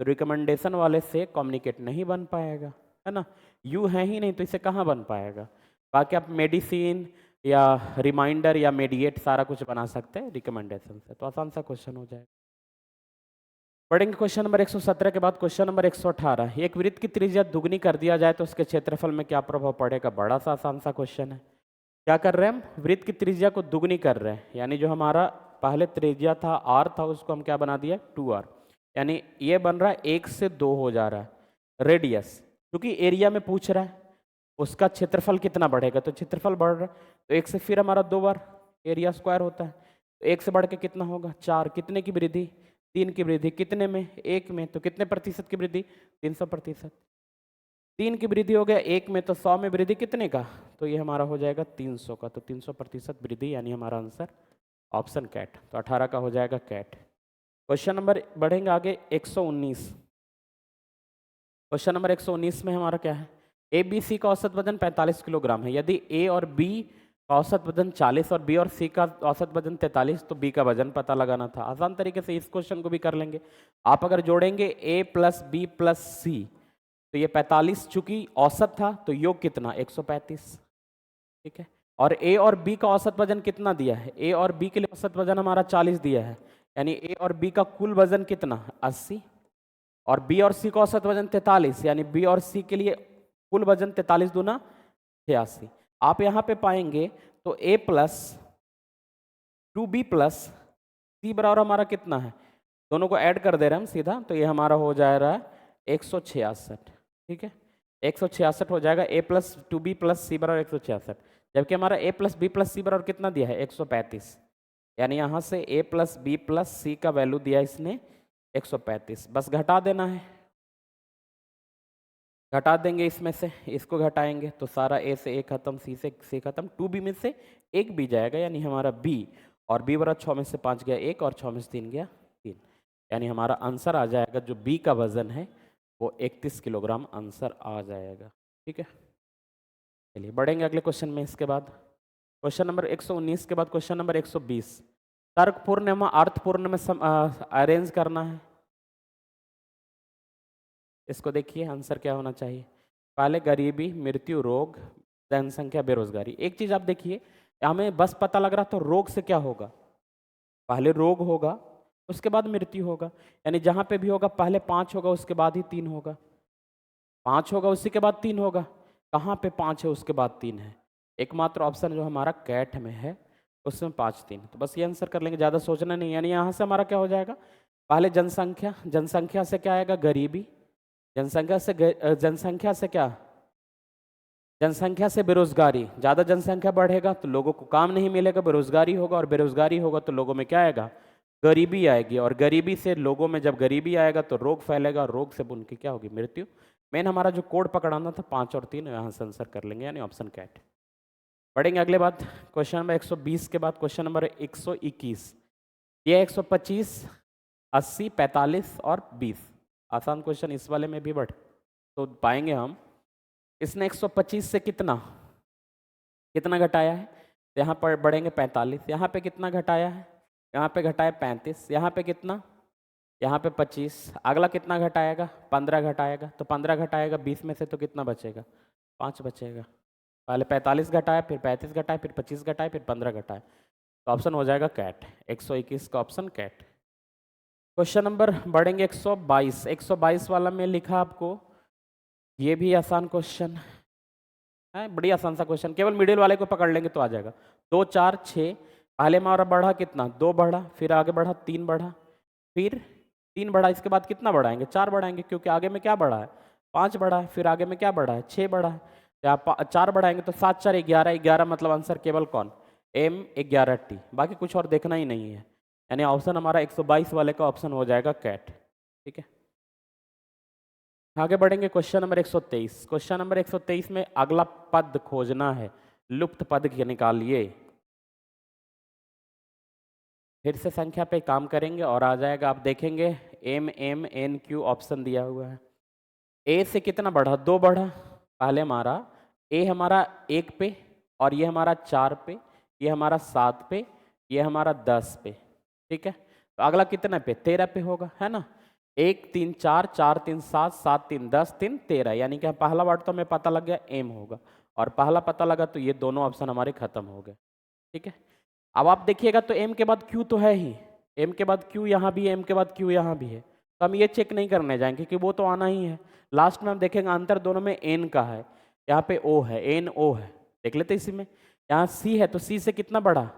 तो रिकमेंडेशन वाले से कम्युनिकेट नहीं बन पाएगा, है ना, यू है ही नहीं तो इसे कहाँ बन पाएगा। बाकी आप मेडिसिन या रिमाइंडर या मेडिएट सारा कुछ बना सकते हैं रिकमेंडेशन से, तो आसान सा क्वेश्चन हो जाएगा। पढ़ेंगे क्वेश्चन नंबर 117 के बाद क्वेश्चन नंबर 118। एक वृत्त की त्रिज्या दुगनी कर दिया जाए तो उसके क्षेत्रफल में क्या प्रभाव पड़ेगा। बड़ा सा आसान सा क्वेश्चन है। क्या कर रहे हैं हम, वृत्त की त्रिज्या को दुगनी कर रहे हैं, यानी जो हमारा पहले त्रिज्या था r था उसको हम क्या बना दिया 2r, यानी ये बन रहा है 1 से 2 हो जा रहा है रेडियस, क्योंकि एरिया में पूछ रहा है उसका क्षेत्रफल कितना बढ़ेगा, तो क्षेत्रफल बढ़ रहा है तो 1 से फिर हमारा 2 बार एरिया स्क्वायर होता है, तो 1 से बढ़ के कितना होगा 4, कितने की वृद्धि 3 की वृद्धि, कितने में 1 में, तो कितने प्रतिशत की वृद्धि 300%। 3 की वृद्धि हो गया 1 में, तो 100 में वृद्धि कितने का, तो ये हमारा हो जाएगा 300 का, तो 300% वृद्धि, यानी हमारा आंसर ऑप्शन कैट, तो 18 का हो जाएगा कैट। क्वेश्चन नंबर बढ़ेंगे आगे 119। क्वेश्चन नंबर 119 में हमारा क्या है, ए बी सी का औसत वजन 45 किलोग्राम है। यदि ए और बी का औसत वजन 40 और बी और सी का औसत वजन 43, तो बी का वजन पता लगाना था। आसान तरीके से इस क्वेश्चन को भी कर लेंगे। आप अगर जोड़ेंगे ए प्लस बी प्लस सी, तो ये 45 चूंकि औसत था तो योग कितना 135, ठीक है। और ए और बी का औसत वजन कितना दिया है, ए और बी के लिए औसत वजन हमारा 40 दिया है, यानी ए और बी का कुल वजन कितना 80, और बी और सी का औसत वजन 43, यानी बी और सी के लिए कुल वजन 43 दूना 86। आप यहाँ पे पाएंगे तो a प्लस 2b प्लस सी बराबर हमारा कितना है, दोनों को ऐड कर दे रहे हैं हम सीधा, तो ये हमारा हो जा रहा है 166, ठीक है। 166 हो जाएगा, a प्लस 2b प्लस सी बराबर 166, जबकि हमारा a प्लस बी प्लस सी बराबर कितना दिया है 135, यानी यहाँ से a प्लस बी प्लस सी का वैल्यू दिया इसने 135, बस घटा देना है, घटा देंगे इसमें से, इसको घटाएंगे तो सारा a से a खत्म, c से c खत्म, 2b में से एक b जाएगा, यानी हमारा b, और b बराबर 6 में से 5 गया 1 और 6 में से 3 गया 3, यानी हमारा आंसर आ जाएगा जो b का वजन है वो 31 किलोग्राम आंसर आ जाएगा, ठीक है। चलिए बढ़ेंगे अगले क्वेश्चन में। इसके बाद क्वेश्चन नंबर 119 के बाद क्वेश्चन नंबर 120, तर्कपूर्ण एवं अर्थपूर्ण में अरेंज करना है। इसको देखिए आंसर क्या होना चाहिए, पहले गरीबी, मृत्यु, रोग, जनसंख्या, बेरोजगारी। एक चीज आप देखिए, हमें बस पता लग रहा तो रोग से क्या होगा, पहले रोग होगा उसके बाद मृत्यु होगा, यानी जहां पे भी होगा पहले 5 होगा उसके बाद ही 3 होगा, 5 होगा उसी के बाद 3 होगा, कहाँ पे 5 है उसके बाद 3 है, एकमात्र ऑप्शन जो हमारा कैट में है उसमें 5 3, तो बस ये आंसर कर लेंगे, ज़्यादा सोचना नहीं। यानी यहाँ से हमारा क्या हो जाएगा, पहले जनसंख्या, जनसंख्या से क्या आएगा गरीबी, जनसंख्या से क्या, जनसंख्या से बेरोजगारी, ज़्यादा जनसंख्या बढ़ेगा तो लोगों को काम नहीं मिलेगा, बेरोजगारी होगा, और बेरोजगारी होगा तो लोगों में क्या आएगा गरीबी आएगी, और गरीबी से लोगों में जब गरीबी आएगा तो रोग फैलेगा, और रोग से उनकी क्या होगी मृत्यु। मेन हमारा जो कोड पकड़ाना था 5 और 3, यहाँ से आंसर कर लेंगे, यानी ऑप्शन कैट। पढ़ेंगे अगले बात क्वेश्चन नंबर 120 के बाद क्वेश्चन नंबर 121, ये 125, 80, 45 और 20, आसान क्वेश्चन इस वाले में भी बढ़ तो पाएंगे हम। इसने 125 से कितना कितना घटाया है, तो यहाँ पर बढ़ेंगे 45, यहाँ पे कितना घटाया है, यहाँ पे घटाया 35, यहाँ पे कितना, यहाँ पे 25, अगला कितना घटाएगा 15 घटाएगा, तो 15 घटाएगा 20 में से तो कितना बचेगा 5 बचेगा, पहले 45 घटाया, फिर 35 घटाया, फिर 25 घटाया, फिर 15 घटाया, तो ऑप्शन हो जाएगा कैट, 121 का ऑप्शन कैट। क्वेश्चन नंबर बढ़ेंगे 122, 122 वाला में लिखा आपको, ये भी आसान क्वेश्चन है, बड़ी आसान सा क्वेश्चन, केवल मिडिल वाले को पकड़ लेंगे तो आ जाएगा। 2 4 6, पहले हमारा बढ़ा कितना 2 बढ़ा, फिर आगे बढ़ा 3 बढ़ा, फिर 3 बढ़ा, इसके बाद कितना बढ़ाएंगे 4 बढ़ाएंगे, क्योंकि आगे में क्या बढ़ा है 5 बढ़ा है, फिर आगे में क्या बढ़ा है 6 बढ़ा है, यहाँ 4 बढ़ाएंगे तो 7 4 11, 11 मतलब आंसर केवल कौन M11T, बाकी कुछ और देखना ही नहीं है, यानी ऑप्शन हमारा 122 वाले का ऑप्शन हो जाएगा कैट, ठीक है। आगे बढ़ेंगे क्वेश्चन नंबर 123, क्वेश्चन नंबर 123 में अगला पद खोजना है, लुप्त पद के निकालिए। फिर से संख्या पे काम करेंगे और आ जाएगा, आप देखेंगे MMNQ ऑप्शन दिया हुआ है, ए से कितना बढ़ा 2 बढ़ा, पहले हमारा ए हमारा 1 पे, और ये हमारा 4 पे, ये हमारा 7 पे, ये हमारा 10 पे, ठीक है। तो अगला कितना पे 13 पे होगा, है ना, 1 3 4, 4 3 7, 7 3 10, 3 13, यानी कि पहला वर्ड तो हमें पता लग गया एम होगा, और पहला पता लगा तो ये दोनों ऑप्शन हमारे खत्म हो गए, ठीक है। अब आप देखिएगा तो एम के बाद क्यू तो है ही, एम के बाद क्यू यहाँ भी है, एम के बाद क्यू यहाँ भी है, तो हम ये चेक नहीं करने जाएंगे क्योंकि वो तो आना ही है। लास्ट में हम देखेंगे अंतर दोनों में एन का है, यहाँ पे ओ है, एन ओ है, देख लेते इसी में। यहाँ सी है तो सी से कितना बढ़ा,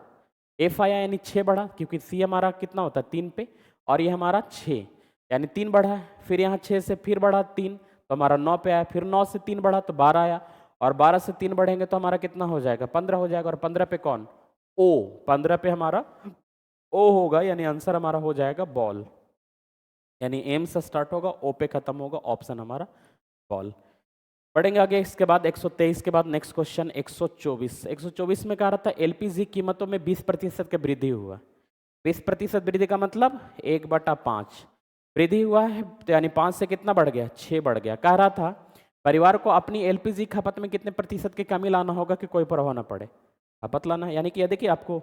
एफ आया यानी 6 बढ़ा, क्योंकि सी हमारा कितना होता है 3 पे, और ये हमारा 6 यानी 3 बढ़ा है। फिर यहाँ 6 से फिर बढ़ा 3 तो हमारा 9 पे आया, फिर 9 से 3 बढ़ा तो 12 आया, और 12 से 3 बढ़ेंगे तो हमारा कितना हो जाएगा 15 हो जाएगा, और 15 पे कौन, ओ, 15 पे हमारा ओ होगा, यानी आंसर हमारा हो जाएगा बॉल। यानी एम से स्टार्ट होगा, ओ पे खत्म होगा, ऑप्शन हमारा बॉल। पढ़ेंगे आगे। इसके बाद 123 के बाद नेक्स्ट क्वेश्चन 124। 124 में कहा रहा था एलपीजी कीमतों में 20% की वृद्धि हुआ। 20% वृद्धि का मतलब 1/5 वृद्धि हुआ है, तो यानी 5 से कितना बढ़ गया, 6 बढ़ गया। कह रहा था परिवार को अपनी एलपीजी खपत में कितने प्रतिशत की कमी लाना होगा कि कोई प्रभाव ना पड़े, खपत लाना है। यानी कि देखिए आपको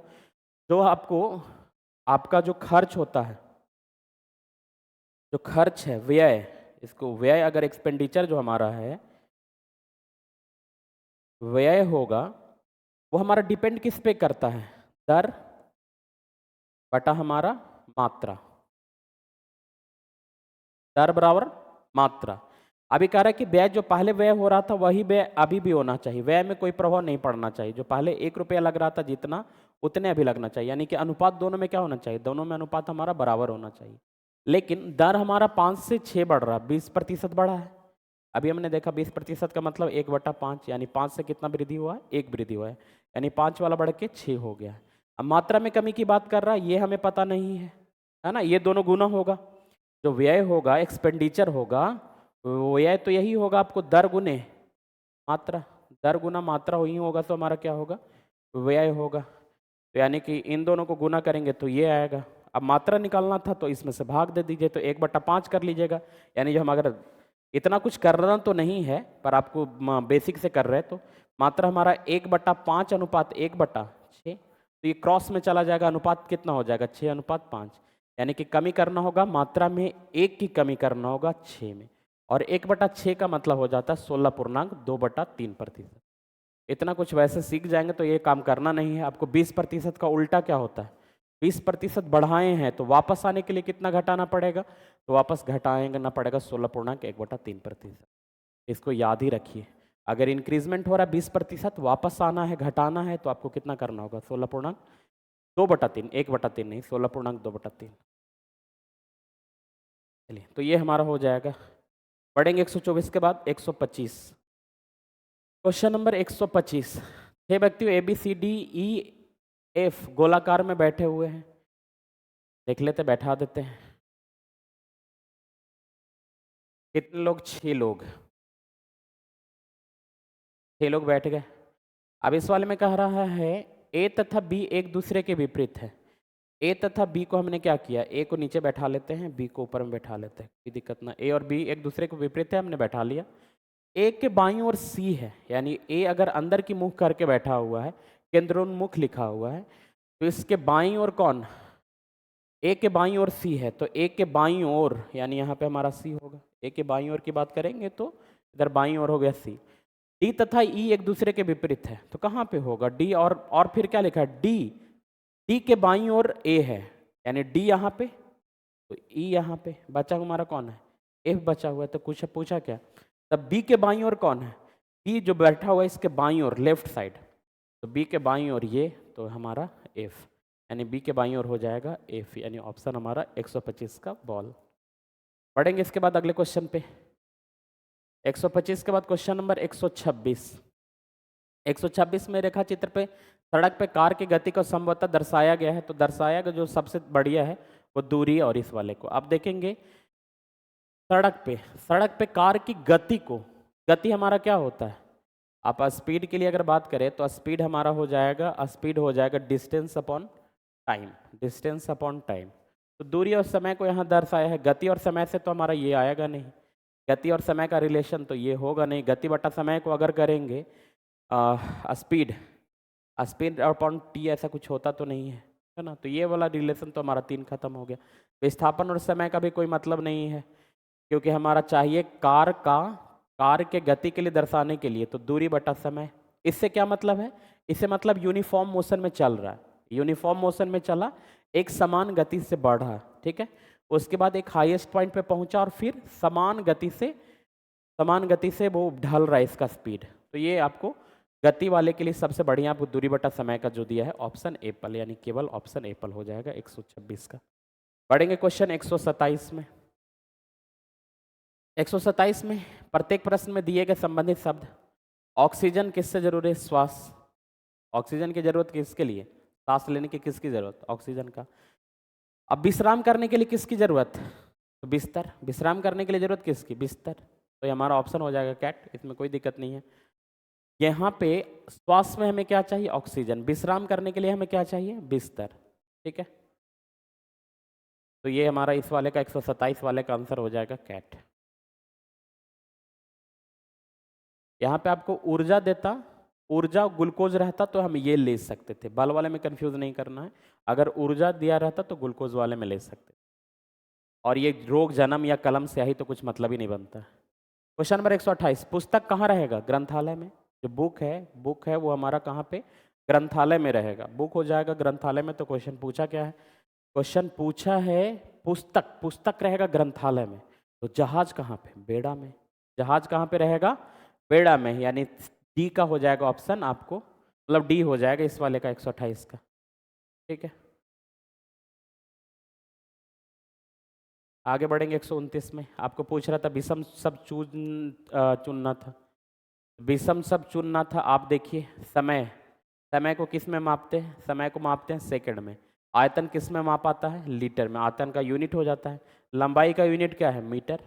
आपका जो खर्च होता है, जो खर्च है व्यय, इसको व्यय अगर एक्सपेंडिचर जो हमारा है व्यय होगा, वो हमारा डिपेंड किस पे करता है, दर बटा हमारा मात्रा, दर बराबर मात्रा। अभी कह रहा है कि व्यय जो पहले व्यय हो रहा था वही व्यय अभी भी होना चाहिए, व्यय में कोई प्रभाव नहीं पड़ना चाहिए। जो पहले 1 रुपया लग रहा था जितना, उतने अभी लगना चाहिए। यानी कि अनुपात दोनों में क्या होना चाहिए, दोनों में अनुपात हमारा बराबर होना चाहिए। लेकिन दर हमारा 5 से 6 बढ़ रहा, 20% बढ़ा है। अभी हमने देखा 20% का मतलब 1/5, यानी 5 से कितना वृद्धि हुआ है, 1 वृद्धि हुआ है, यानी 5 वाला बढ़ के 6 हो गया। अब मात्रा में कमी की बात कर रहा है, ये हमें पता नहीं है ना, ये दोनों गुना होगा। जो व्यय होगा, एक्सपेंडिचर होगा, व्यय तो यही होगा आपको दर गुने मात्रा, दर गुना मात्रा ही होगा, तो हमारा क्या होगा, व्यय होगा। तो यानी कि इन दोनों को गुना करेंगे तो ये आएगा। अब मात्रा निकालना था तो इसमें से भाग दे दीजिए, तो 1/5 कर लीजिएगा। यानी जो हम अगर इतना कुछ करना तो नहीं है, पर आपको बेसिक से कर रहे हैं, तो मात्रा हमारा 1/5 अनुपात 1/6, तो ये क्रॉस में चला जाएगा, अनुपात कितना हो जाएगा 6:5। यानी कि कमी करना होगा मात्रा में, 1 की कमी करना होगा 6 में, और 1/6 का मतलब हो जाता है 16.2/3%। इतना कुछ वैसे सीख जाएंगे तो ये काम करना नहीं है आपको। 20% का उल्टा क्या होता है, 20% बढ़ाए हैं तो वापस आने के लिए कितना घटाना पड़ेगा, तो वापस घटाएंगे पड़ेगा 16.1/3%। इसको याद ही रखिए, अगर इंक्रीजमेंट हो रहा है 20%, वापस आना है, घटाना है, तो आपको कितना करना होगा 16.2/3, 1/3 नहीं, 16.2/3। चलिए, तो ये हमारा हो जाएगा। पढ़ेंगे 124 के बाद 125। Question number 125। 6 व्यक्ति ABCDEF गोलाकार में बैठे हुए हैं, देख लेते, बैठा देते हैं। कितने लोग, 6 लोग, 6 लोग बैठ गए। अब इस वाले में कह रहा है ए तथा बी एक दूसरे के विपरीत है। ए तथा बी को हमने क्या किया, ए को नीचे बैठा लेते हैं, बी को ऊपर में बैठा लेते हैं, कोई दिक्कत ना। ए और बी एक दूसरे को विपरीत है, हमने बैठा लिया। ए के बाईं ओर सी है, यानी ए अगर अंदर की मुख करके बैठा हुआ है, केंद्रोन्मुख लिखा हुआ है, तो इसके बाईं ओर कौन, ए के बाईं ओर सी है, तो ए के बाईं ओर यानी यहाँ पे हमारा सी होगा। ए के बाईं ओर की बात करेंगे तो इधर बाईं ओर हो गया सी। डी तथा ई एक दूसरे के विपरीत है, तो कहाँ पे होगा डी, और फिर क्या लिखा है डी, डी के बाईं ओर ए है, यानी डी यहाँ पे, तो ई यहाँ पे, बचा हमारा कौन है, एफ बचा हुआ है। तो कुछ पूछा क्या, तब बी के बाईं ओर कौन है, बी जो बैठा हुआ है इसके बाईं ओर, लेफ्ट साइड, तो बी के बाईं ओर ये, तो हमारा एफ, यानी बी के बाईं ओर हो जाएगा एफ, यानी ऑप्शन हमारा 125 का बॉल। पढ़ेंगे इसके बाद अगले क्वेश्चन पे। 125 के बाद क्वेश्चन नंबर 126। 126 में रेखा चित्र पे सड़क पे कार की गति को संभवतः दर्शाया गया है, तो दर्शाया गया जो सबसे बढ़िया है वो दूरी है, और इस वाले को आप देखेंगे सड़क पे कार की गति को, गति हमारा क्या होता है, आप स्पीड के लिए अगर बात करें तो स्पीड हमारा हो जाएगा, स्पीड हो जाएगा distance upon time, distance upon time. तो दूरी और समय को यहाँ दर्शाया है, गति और समय से तो हमारा ये आएगा नहीं, गति और समय का रिलेशन तो ये होगा नहीं। गति बटा समय को अगर करेंगे स्पीड, स्पीड अपॉन टी ऐसा कुछ होता तो नहीं है ना, तो ये वाला रिलेशन तो हमारा 3 खत्म हो गया। विस्थापन और समय का भी कोई मतलब नहीं है, क्योंकि हमारा चाहिए कार के गति के लिए दर्शाने के लिए, तो दूरी बटा समय। इससे क्या मतलब है, इससे मतलब यूनिफॉर्म मोशन में चल रहा है, यूनिफॉर्म मोशन में चला, एक समान गति से बढ़ा, ठीक है। उसके बाद एक हाईएस्ट पॉइंट पे पहुंचा और फिर समान गति से वो ढल रहा है इसका स्पीड। तो ये आपको गति वाले के लिए सबसे बढ़िया आपको दूरी बटा समय का जो दिया है ऑप्शन एप्पल, यानी केवल ऑप्शन एप्पल हो जाएगा 126 का। बढ़ेंगे क्वेश्चन 127 में। 127 में प्रत्येक प्रश्न में दिए गए संबंधित शब्द। ऑक्सीजन किससे जरूरी है? श्वास। ऑक्सीजन की जरूरत किसके लिए? सांस लेने की किसकी जरूरत? ऑक्सीजन का। अब विश्राम करने के लिए किसकी जरूरत? तो बिस्तर। विश्राम करने के लिए जरूरत किसकी? बिस्तर। तो ये हमारा ऑप्शन हो जाएगा कैट, इसमें कोई दिक्कत नहीं है। यहाँ पे श्वास में हमें क्या चाहिए? ऑक्सीजन। विश्राम करने के लिए हमें क्या चाहिए? बिस्तर। ठीक है, तो ये हमारा इस वाले का 127 वाले का आंसर हो जाएगा कैट। यहाँ पे आपको ऊर्जा देता, ऊर्जा ग्लूकोज रहता तो हम ये ले सकते थे, बल वाले में कंफ्यूज नहीं करना है। अगर ऊर्जा दिया रहता तो ग्लूकोज वाले में ले सकते। और ये रोग जन्म या कलम स्याही तो कुछ मतलब ही नहीं बनता। क्वेश्चन नंबर 128, पुस्तक कहाँ रहेगा? ग्रंथालय में। जो बुक है वो हमारा कहाँ पे? ग्रंथालय में रहेगा। बुक हो जाएगा ग्रंथालय में। तो क्वेश्चन पूछा क्या है? क्वेश्चन पूछा है पुस्तक रहेगा ग्रंथालय में। तो जहाज कहाँ पे? बेड़ा में। जहाज कहाँ पे रहेगा? बेड़ा में, यानी डी का हो जाएगा ऑप्शन आपको, मतलब डी हो जाएगा इस वाले का 128 का। ठीक है, आगे बढ़ेंगे 129 में। आपको पूछ रहा था विषम सब चुनना था। विषम सब चुनना था। आप देखिए समय को किस में मापते हैं? समय को मापते हैं सेकंड में। आयतन किस में माप आता है? लीटर में। आयतन का यूनिट हो जाता है। लंबाई का यूनिट क्या है? मीटर।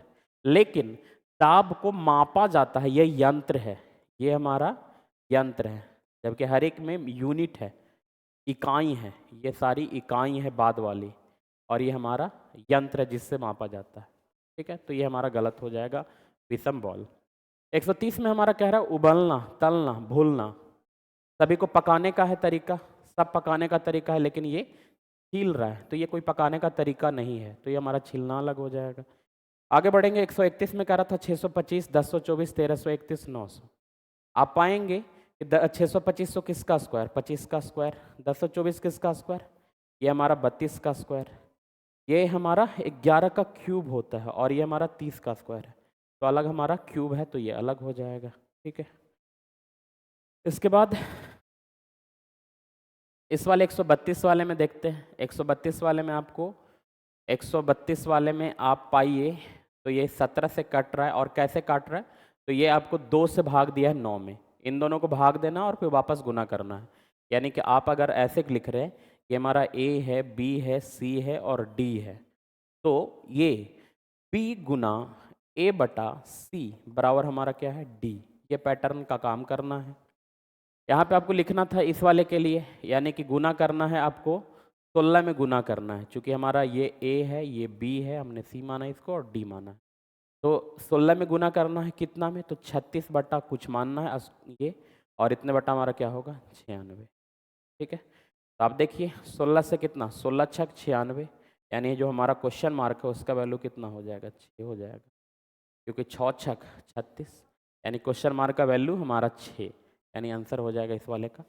लेकिन ताप को मापा जाता है, ये यंत्र है, ये हमारा यंत्र है, जबकि हर एक में यूनिट है, इकाई है। ये सारी इकाई है बाद वाली, और ये हमारा यंत्र है जिससे मापा जाता है। ठीक है, तो ये हमारा गलत हो जाएगा विषम बॉल। 130 में हमारा कह रहा है उबलना, तलना, भूलना। सभी को पकाने का है तरीका, सब पकाने का तरीका है, लेकिन ये छील रहा है, तो ये कोई पकाने का तरीका नहीं है, तो ये हमारा छीलना अलग हो जाएगा। आगे बढ़ेंगे 131 में कह रहा था 625, 1024, 1331, 900। आप पाएंगे कि 625 किसका स्क्वायर? 25 का स्क्वायर। 1024 किसका स्क्वायर? ये हमारा 32 का स्क्वायर। ये हमारा 11 का क्यूब होता है, और ये हमारा 30 का स्क्वायर है। तो अलग हमारा क्यूब है, तो ये अलग हो जाएगा। ठीक है, इसके बाद इस वाले 132 वाले में देखते हैं। 132 वाले में आपको 132 वाले में आप पाइए तो ये 17 से कट रहा है, और कैसे काट रहा है? तो ये आपको 2 से भाग दिया है 9 में। इन दोनों को भाग देना और फिर वापस गुना करना है। यानी कि आप अगर ऐसे लिख रहे हैं कि हमारा ए है, बी है, सी है और डी है, तो ये P गुना A बटा C बराबर हमारा क्या है? D। ये पैटर्न का काम करना है। यहाँ पे आपको लिखना था इस वाले के लिए, यानी कि गुना करना है आपको 16 में गुना करना है, क्योंकि हमारा ये A है, ये B है, हमने C माना इसको और D माना है। तो 16 में गुना करना है कितना में? तो 36 बटा कुछ मानना है ये, और इतने बटा हमारा क्या होगा? 96। ठीक है, तो आप देखिए 16 से कितना? 16 छक 96, यानी जो हमारा क्वेश्चन मार्क है उसका वैल्यू कितना हो जाएगा? 6 हो जाएगा, क्योंकि 6 छक 36, यानी क्वेश्चन मार्क का वैल्यू हमारा 6, यानी आंसर हो जाएगा इस वाले का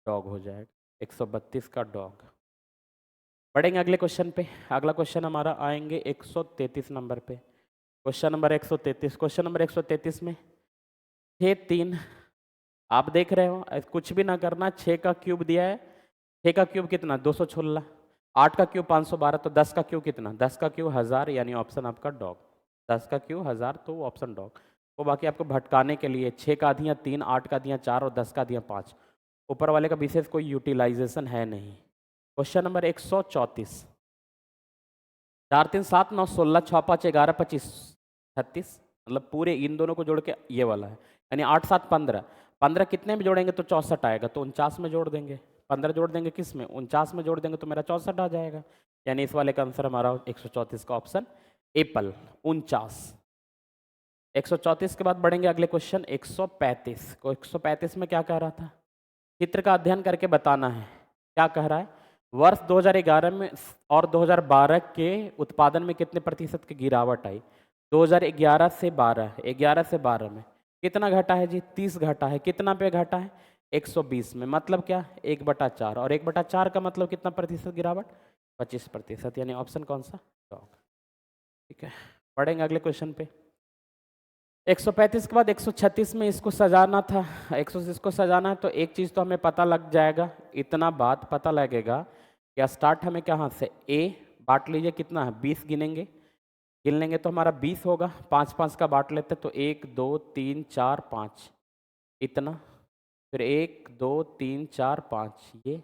डॉग हो जाएगा, 132 का डॉग। बढ़ेंगे अगले क्वेश्चन पे। अगला क्वेश्चन हमारा आएंगे 133 नंबर पे। Question number 133। क्वेश्चन नंबर 133 में 6 3, आप देख रहे हो कुछ भी ना करना। 6 का क्यूब दिया है, 6 का क्यूब कितना? 216। 8 का क्यूब 512, तो 10 का क्यूब कितना? 10 का क्यूब 1000, यानी ऑप्शन आपका डॉग। 10 का क्यूब 1000, तो ऑप्शन डॉग। वो बाकी आपको भटकाने के लिए 6 का आधियाँ 3, 8 का आधियाँ 4 और 10 का आधियाँ 5। ऊपर वाले का विशेष कोई यूटिलाइजेशन है नहीं। Question number 134। 4 3 7 9 16 6 5 11 25 36, मतलब पूरे इन दोनों को जोड़ के ये वाला है, यानी 8 7 15। 15 कितने में जोड़ेंगे तो 64 आएगा, तो 49 में जोड़ देंगे। 15 जोड़ देंगे किस में? 49 में जोड़ देंगे, तो मेरा 64 आ जाएगा, यानी इस वाले का आंसर हमारा 134 का ऑप्शन एप्पल 49। 134 के बाद बढ़ेंगे अगले क्वेश्चन 135 को। 135 में क्या कह रहा था? चित्र का अध्ययन करके बताना है। क्या कह रहा है? वर्ष 2011 में और 2012 के उत्पादन में कितने प्रतिशत की गिरावट आई? 2011 से 12 में कितना घटा है जी? 30 घटा है। कितना पे घटा है? 120 में। मतलब क्या? 1/4, और 1/4 का मतलब कितना प्रतिशत गिरावट? 25%, यानी ऑप्शन कौन सा? डॉग। ठीक है, पढ़ेंगे अगले क्वेश्चन पे। 135 के बाद 136 में इसको सजाना था, 100 इसको सजाना है, तो एक चीज़ तो हमें पता लग जाएगा, इतना बात पता लगेगा कि स्टार्ट हमें कहाँ से, ए बांट लीजिए कितना है 20 गिनेंगे, गिन लेंगे तो हमारा 20 होगा, 5 5 का बांट लेते तो 1 2 3 4 5 इतना, फिर 1 2 3 4 5 ये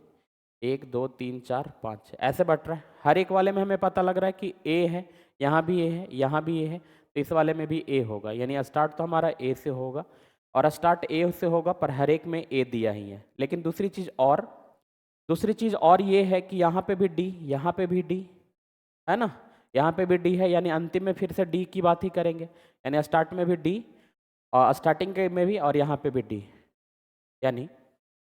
1 2 3 4 5 ऐसे बढ़ रहा है। हर एक वाले में हमें पता लग रहा है कि ए है, यहाँ भी ए है, यहाँ भी ए है, तो इस वाले में भी ए होगा, यानी स्टार्ट तो हमारा ए से होगा और स्टार्ट ए से होगा, पर हर एक में ए दिया ही है। लेकिन दूसरी चीज़ और ये है कि यहाँ पे भी डी, यहाँ पे भी डी है ना, यहाँ पे भी डी है, यानी अंतिम में फिर से डी की बात ही करेंगे, यानी स्टार्ट में भी डी और स्टार्टिंग के में भी और यहाँ पे भी डी, यानी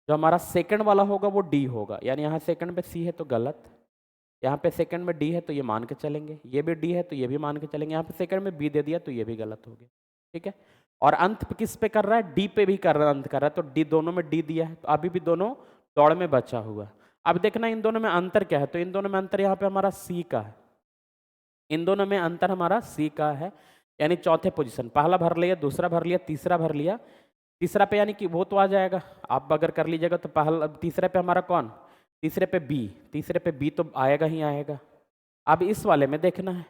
जो हमारा सेकंड वाला होगा वो डी होगा, यानी यहाँ सेकंड पे सी है तो गलत, यहाँ पे सेकंड में डी है तो ये मान के चलेंगे, ये भी डी है तो ये भी मान के चलेंगे, यहाँ पे सेकंड में बी दे दिया तो ये भी गलत हो गया। ठीक है, और अंत पे किस पे कर रहा है, डी पे भी कर रहा है, अंत कर रहा है, तो डी दोनों में डी दिया है, तो अभी भी दोनों दौड़ में बचा हुआ। अब देखना इन दोनों में अंतर क्या है, तो इन दोनों में अंतर यहाँ पे हमारा सी का है, इन दोनों में अंतर हमारा सी का है, यानी चौथे पोजीशन, पहला भर लिया, दूसरा भर लिया, तीसरा भर लिया, तीसरा पे यानी कि वो तो आ जाएगा, आप अगर कर लीजिएगा तो पहला तीसरे पे हमारा कौन, तीसरे पे बी तो आएगा ही आएगा। अब इस वाले में देखना है,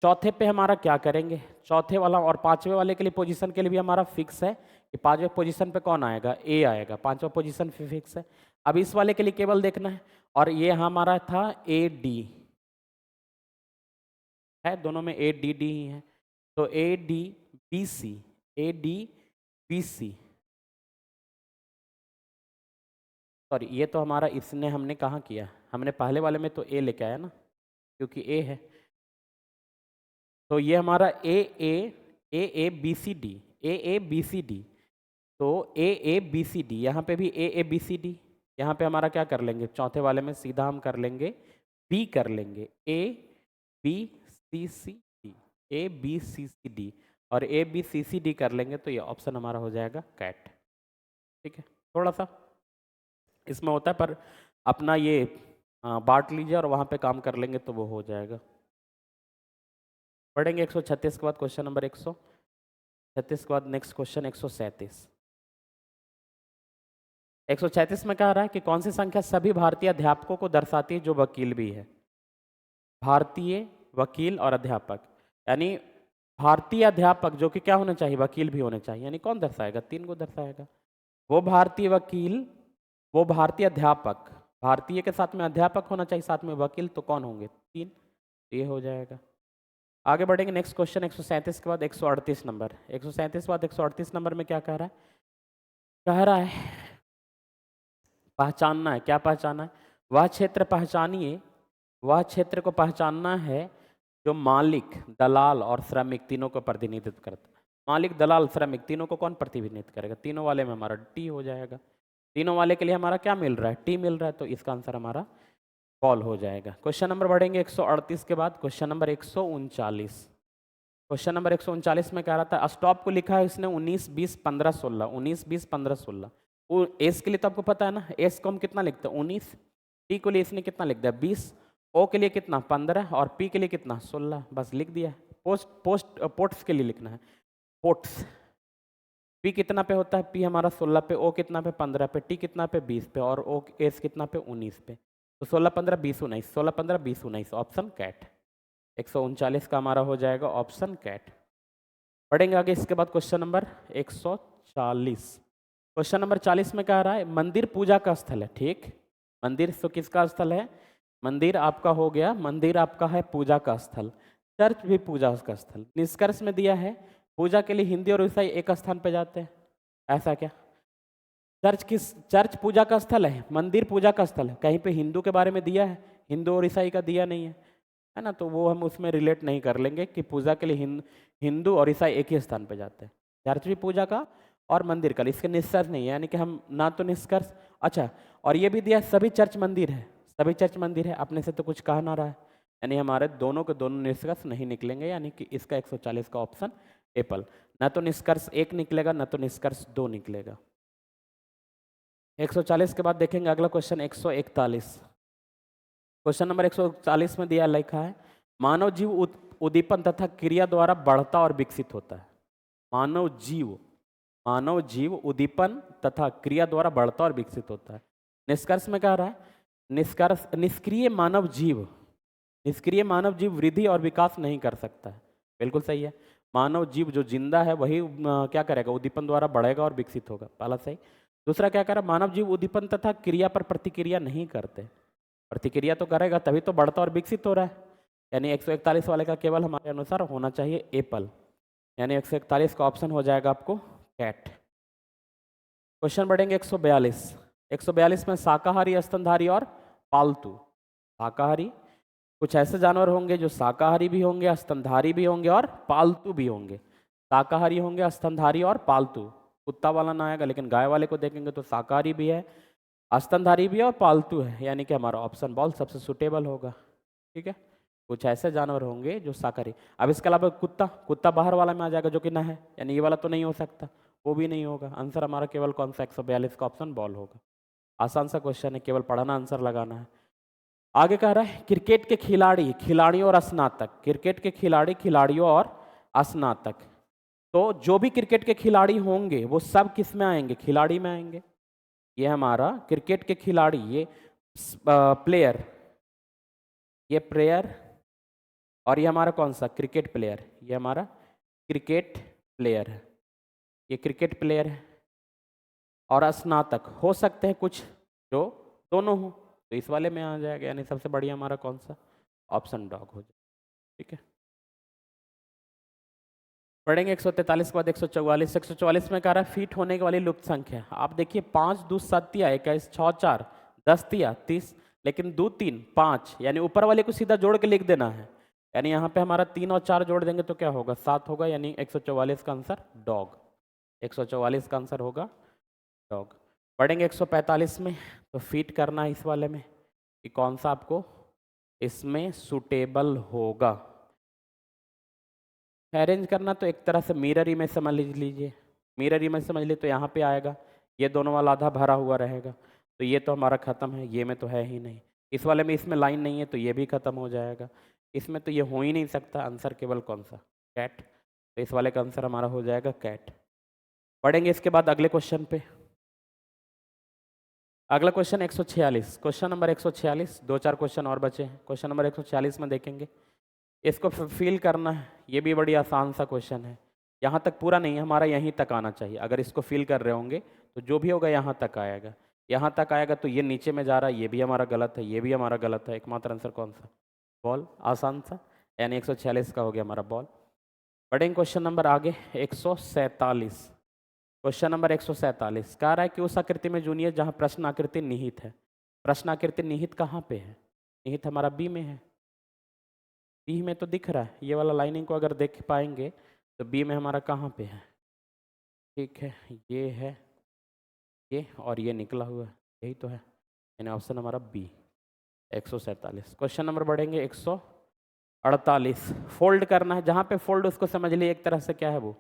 चौथे पे हमारा क्या करेंगे, चौथे वाला और पांचवें वाले के लिए पोजीशन के लिए भी हमारा फिक्स है कि पांचवें पोजीशन पे कौन आएगा, ए आएगा, पांचवा पोजीशन पे फिक्स है। अब इस वाले के लिए केवल देखना है, और ये हमारा था ए डी है, दोनों में ए डी डी ही है, तो A D B C, A D B C, sorry ये तो हमारा इसने हमने कहाँ किया, हमने पहले वाले में तो ए लेके आया ना, क्योंकि ए है, तो ये हमारा A B C D, A B C D, तो ए बी सी डी, यहाँ पे भी ए बी सी डी, यहाँ पे हमारा क्या कर लेंगे, चौथे वाले में सीधा हम कर लेंगे बी कर लेंगे, A B C D, A B C D, और ए बी सी डी कर लेंगे तो ये ऑप्शन हमारा हो जाएगा कैट। ठीक है, थोड़ा सा इसमें होता है, पर अपना ये बांट लीजिए और वहाँ पे काम कर लेंगे तो वो हो जाएगा। पढ़ेंगे 136 के बाद क्वेश्चन नंबर 136 के बाद नेक्स्ट क्वेश्चन 137। 136 में कह रहा है कि कौन सी संख्या सभी भारतीय अध्यापकों को दर्शाती है जो वकील भी है, भारतीय वकील और अध्यापक, यानी भारतीय अध्यापक जो कि क्या होना चाहिए, वकील भी होने चाहिए, यानी कौन दर्शाएगा, 3 को दर्शाएगा, वो भारतीय वकील, वो भारतीय अध्यापक, भारतीय के साथ में अध्यापक होना चाहिए, साथ में वकील, तो कौन होंगे 3, ये हो जाएगा। आगे बढ़ेंगे नेक्स्ट क्वेश्चन 137 के बाद 138 नंबर, 137 के बाद 138 नंबर में क्या कह रहा है, पहचानना है, क्या पहचानना है, वह क्षेत्र पहचानिए, वह क्षेत्र को पहचानना है जो मालिक, दलाल और श्रमिक तीनों को प्रतिनिधित्व करता है। मालिक, दलाल, श्रमिक तीनों को कौन प्रतिनिधित्व करेगा, तीनों वाले में हमारा टी हो जाएगा, तीनों वाले के लिए हमारा क्या मिल रहा है, टी मिल रहा है, तो इसका आंसर हमारा कॉल हो जाएगा। क्वेश्चन नंबर बढ़ेंगे 138 के बाद क्वेश्चन नंबर 139। क्वेश्चन नंबर 139 में कह रहा था, स्टॉप को लिखा है इसने 19 20 15 16, 19 20 15 16, वो एस के लिए तो आपको पता है ना, एस को हम कितना लिखते हैं 19, टी के लिए इसने कितना लिख दिया 20, ओ के लिए कितना 15 और पी के लिए कितना 16, बस लिख दिया। पोर्ट्स के लिए लिखना है, पोर्ट्स, पी कितना पे होता है, पी हमारा 16 पे, ओ कितना पे 15 पे, टी कितना पे 20 पे, और ओ एस कितना पे 19 पे, तो 16 15 20 19, 16 15 20 19, ऑप्शन कैट। 139 का हमारा हो जाएगा ऑप्शन कैट। पढ़ेंगे आगे इसके बाद क्वेश्चन नंबर 140। क्वेश्चन नंबर 40 में कह रहा है, मंदिर पूजा का स्थल है, ठीक, मंदिर तो किसका स्थल है, मंदिर आपका हो गया, मंदिर आपका है पूजा का स्थल, चर्च भी पूजा का स्थल। निष्कर्ष में दिया है पूजा के लिए हिंदू और ईसाई एक स्थान पे जाते हैं, ऐसा क्या, चर्च पूजा का स्थल है, मंदिर पूजा का स्थल है, कहीं पे हिंदू के बारे में दिया है, हिंदू और ईसाई का दिया नहीं है ना, तो वो हम उसमें रिलेट नहीं कर लेंगे कि पूजा के लिए हिंदू और ईसाई एक ही स्थान पे जाते हैं, चर्च भी पूजा का और मंदिर का, इसके निष्कर्ष नहीं है, यानी कि हम ना तो निष्कर्ष, अच्छा और ये भी दिया सभी चर्च मंदिर है, सभी चर्च मंदिर है, अपने से तो कुछ कहा ना रहा है, यानी हमारे दोनों के दोनों निष्कर्ष नहीं निकलेंगे, यानी कि इसका 140 का ऑप्शन एप्पल, ना तो निष्कर्ष 1 निकलेगा ना तो निष्कर्ष 2 निकलेगा। 140 के बाद देखेंगे अगला क्वेश्चन 141। क्वेश्चन नंबर 140 में दिया लिखा है, मानव जीव उद्दीपन तथा क्रिया द्वारा बढ़ता और विकसित होता है। मानव जीव उद्दीपन तथा क्रिया द्वारा बढ़ता और विकसित होता है। निष्कर्ष में कह रहा है, निष्क्रिय मानव जीव वृद्धि और विकास नहीं कर सकता है। बिल्कुल सही है। मानव जीव जो जिंदा है वही क्या करेगा, उद्दीपन द्वारा बढ़ेगा और विकसित होगा, पहला सही। दूसरा क्या कह रहा है, मानव जीव उद्दीपन तथा क्रिया पर प्रतिक्रिया नहीं करते। प्रतिक्रिया तो करेगा तभी तो बढ़ता और विकसित हो रहा है। यानी 141 वाले का केवल हमारे अनुसार होना चाहिए एप्पल, यानी 141 का ऑप्शन हो जाएगा आपको कैट। क्वेश्चन बढ़ेंगे 142 में शाकाहारी, स्तनधारी और पालतू। शाकाहारी, कुछ ऐसे जानवर होंगे जो शाकाहारी भी होंगे, स्तनधारी भी होंगे और पालतू भी होंगे। शाकाहारी होंगे, स्तनधारी और पालतू। कुत्ता वाला ना आएगा, लेकिन गाय वाले को देखेंगे तो शाकाहारी भी है, स्तनधारी भी है और पालतू है, यानी कि हमारा ऑप्शन बॉल सबसे सुटेबल होगा। ठीक है, कुछ ऐसे जानवर होंगे जो शाकाहारी। अब इसके अलावा कुत्ता बाहर वाला में आ जाएगा जो कि ना है, यानी ये वाला तो नहीं हो सकता, वो भी नहीं होगा। आंसर हमारा केवल कौन सा 142 का ऑप्शन बॉल होगा। आसान सा क्वेश्चन है, केवल पढ़ना आंसर लगाना है। आगे कह रहा है क्रिकेट के खिलाड़ियों और स्नातक। क्रिकेट के खिलाड़ियों और स्नातक, तो जो भी क्रिकेट के खिलाड़ी होंगे वो सब किस में आएंगे, खिलाड़ी में आएंगे। ये हमारा क्रिकेट के खिलाड़ी, ये प्लेयर, ये प्लेयर, और ये हमारा कौन सा क्रिकेट प्लेयर, ये हमारा क्रिकेट प्लेयर है, ये क्रिकेट प्लेयर है। और स्नातक हो सकते हैं कुछ जो दोनों हो, तो इस वाले में आ जाएगा, यानी सबसे बढ़िया हमारा कौन सा ऑप्शन डॉग हो जाए। ठीक है, पढ़ेंगे 143 के बाद 144। 144 में कह रहा है फीट होने वाली लुप्त संख्या। आप देखिए 5 2 7 21 6 4 10 30, लेकिन 2 3 5, यानी ऊपर वाले को सीधा जोड़ के लिख देना है। यानी यहाँ पे हमारा 3 और 4 जोड़ देंगे तो क्या होगा, 7 होगा, यानी 144 का आंसर डॉग। 144 का आंसर होगा डॉग। पढ़ेंगे 145 में, तो फिट करना है इस वाले में कि कौन सा आपको इसमें सुटेबल होगा। अरेंज करना तो एक तरह से मिरर इमेज समझ लीजिए, मिरर इमेज समझ लीजिए, तो यहाँ पे आएगा, ये दोनों वाला आधा भरा हुआ रहेगा, तो ये तो हमारा खत्म है, ये में तो है ही नहीं। इस वाले में इसमें लाइन नहीं है तो ये भी खत्म हो जाएगा, इसमें तो ये हो ही नहीं सकता। आंसर केवल कौन सा, कैट। तो इस वाले का आंसर हमारा हो जाएगा कैट। पढ़ेंगे इसके बाद अगले क्वेश्चन पे। अगला क्वेश्चन 146, क्वेश्चन नंबर 146, 2-4 क्वेश्चन और बचे हैं। क्वेश्चन नंबर 146 में देखेंगे, इसको फिल करना है। ये भी बड़ी आसान सा क्वेश्चन है, यहाँ तक पूरा नहीं है, हमारा यहीं तक आना चाहिए। अगर इसको फिल कर रहे होंगे तो जो भी होगा यहाँ तक आएगा, यहाँ तक आएगा तो ये नीचे में जा रहा है, ये भी हमारा गलत है, ये भी हमारा गलत है। एकमात्र आंसर कौन सा, बॉल। आसान सा, यानी 146 का हो गया हमारा बॉल। पढ़ेंगे क्वेश्चन नंबर आगे 147। क्वेश्चन नंबर 147 कह रहा है कि उस आकृति में जूनियर जहाँ प्रश्न आकृति निहित है। प्रश्न आकृति निहित कहाँ पे है, निहित हमारा बी में है। बी में तो दिख रहा है, ये वाला लाइनिंग को अगर देख पाएंगे तो बी में हमारा कहाँ पे है, ठीक है, ये है, ये और ये निकला हुआ है, यही तो है, यानी ऑप्शन हमारा बी 147। क्वेश्चन नंबर बढ़ेंगे 148। फोल्ड करना है, जहाँ पे फोल्ड उसको समझ लीजिए एक तरह से क्या है वो,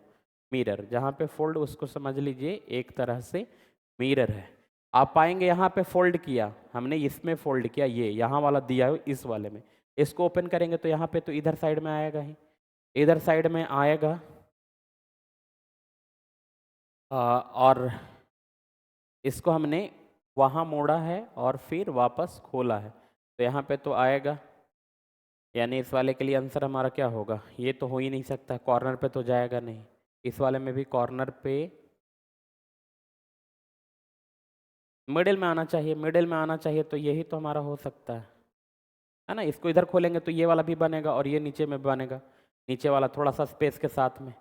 मिरर। जहाँ पे फोल्ड उसको समझ लीजिए एक तरह से मिरर है। आप पाएंगे यहाँ पे फोल्ड किया हमने, इसमें फोल्ड किया, ये यहाँ वाला दिया है इस वाले में, इसको ओपन करेंगे तो यहाँ पे तो इधर साइड में आएगा ही, इधर साइड में आएगा, और इसको हमने वहाँ मोड़ा है और फिर वापस खोला है, तो यहाँ पे तो आएगा, यानी इस वाले के लिए आंसर हमारा क्या होगा, ये तो हो ही नहीं सकता, कॉर्नर पे तो जाएगा नहीं। इस वाले में भी कॉर्नर पे मिडिल में आना चाहिए, मिडिल में आना चाहिए, तो यही तो हमारा हो सकता है ना। इसको इधर खोलेंगे तो ये वाला भी बनेगा और ये नीचे में बनेगा, नीचे वाला थोड़ा सा स्पेस के साथ में,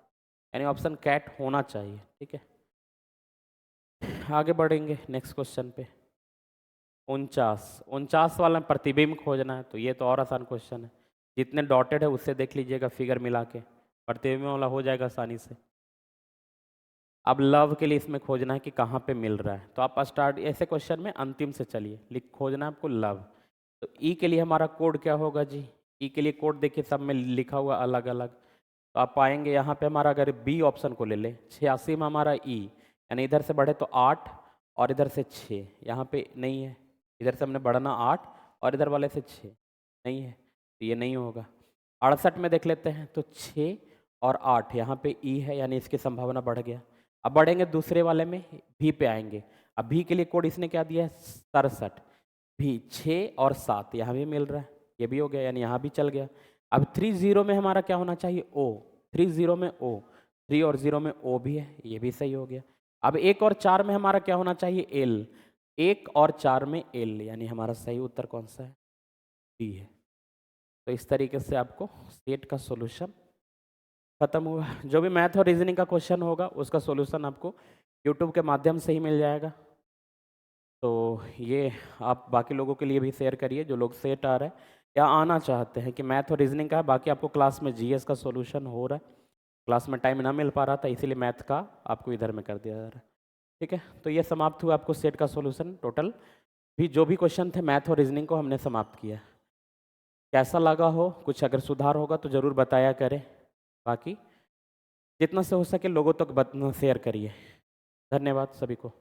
यानी ऑप्शन कैट होना चाहिए। ठीक है, आगे बढ़ेंगे नेक्स्ट क्वेश्चन पे। 49 वाला में प्रतिबिंब खोजना है, तो ये तो और आसान क्वेश्चन है, जितने डॉटेड है उससे देख लीजिएगा फिगर मिला के, प्रतिबिंब वाला हो जाएगा आसानी से। अब लव के लिए इसमें खोजना है कि कहाँ पे मिल रहा है, तो आप स्टार्ट ऐसे क्वेश्चन में अंतिम से चलिए, लिख खोजना है आपको लव। तो ई के लिए हमारा कोड क्या होगा जी, ई के लिए कोड देखिए सब में लिखा हुआ अलग अलग, तो आप पाएंगे यहाँ पे हमारा अगर बी ऑप्शन को ले ले, 86 में हमारा ई, यानी इधर से बढ़े तो 8 और इधर से 6, यहाँ पे नहीं है, इधर से हमने बढ़ना 8 और इधर वाले से 6 नहीं है, तो ये नहीं होगा। 68 में देख लेते हैं तो 6 और 8 यहाँ पे ई है, यानी इसकी संभावना बढ़ गया। अब बढ़ेंगे दूसरे वाले में, भी पे आएंगे। अब भी के लिए कोड इसने क्या दिया है, 67। भी 6 और 7 यहाँ भी मिल रहा है, ये भी हो गया, यानी यहाँ भी चल गया। अब 30 में हमारा क्या होना चाहिए, ओ। 30 में ओ, 3 और 0 में ओ भी है, ये भी सही हो गया। अब 1 और 4 में हमारा क्या होना चाहिए, एल। 1 और 4 में एल, यानी हमारा सही उत्तर कौन सा है, डी है। तो इस तरीके से आपको सेट का सॉल्यूशन खत्म हुआ। जो भी मैथ और रीजनिंग का क्वेश्चन होगा उसका सॉल्यूशन आपको यूट्यूब के माध्यम से ही मिल जाएगा। तो ये आप बाकी लोगों के लिए भी शेयर करिए, जो लोग सेट आ रहे हैं या आना चाहते हैं कि मैथ और रीजनिंग का है। बाकी आपको क्लास में जीएस का सॉल्यूशन हो रहा है, क्लास में टाइम ना मिल पा रहा था इसीलिए मैथ का आपको इधर में कर दिया जा रहा है। ठीक है, तो ये समाप्त हुआ आपको सेट का सॉल्यूशन। टोटल भी जो भी क्वेश्चन थे मैथ और रीजनिंग को हमने समाप्त किया। कैसा लगा हो, कुछ अगर सुधार होगा तो ज़रूर बताया करें। बाकी जितना से हो सके लोगों तक शेयर करिए। धन्यवाद सभी को।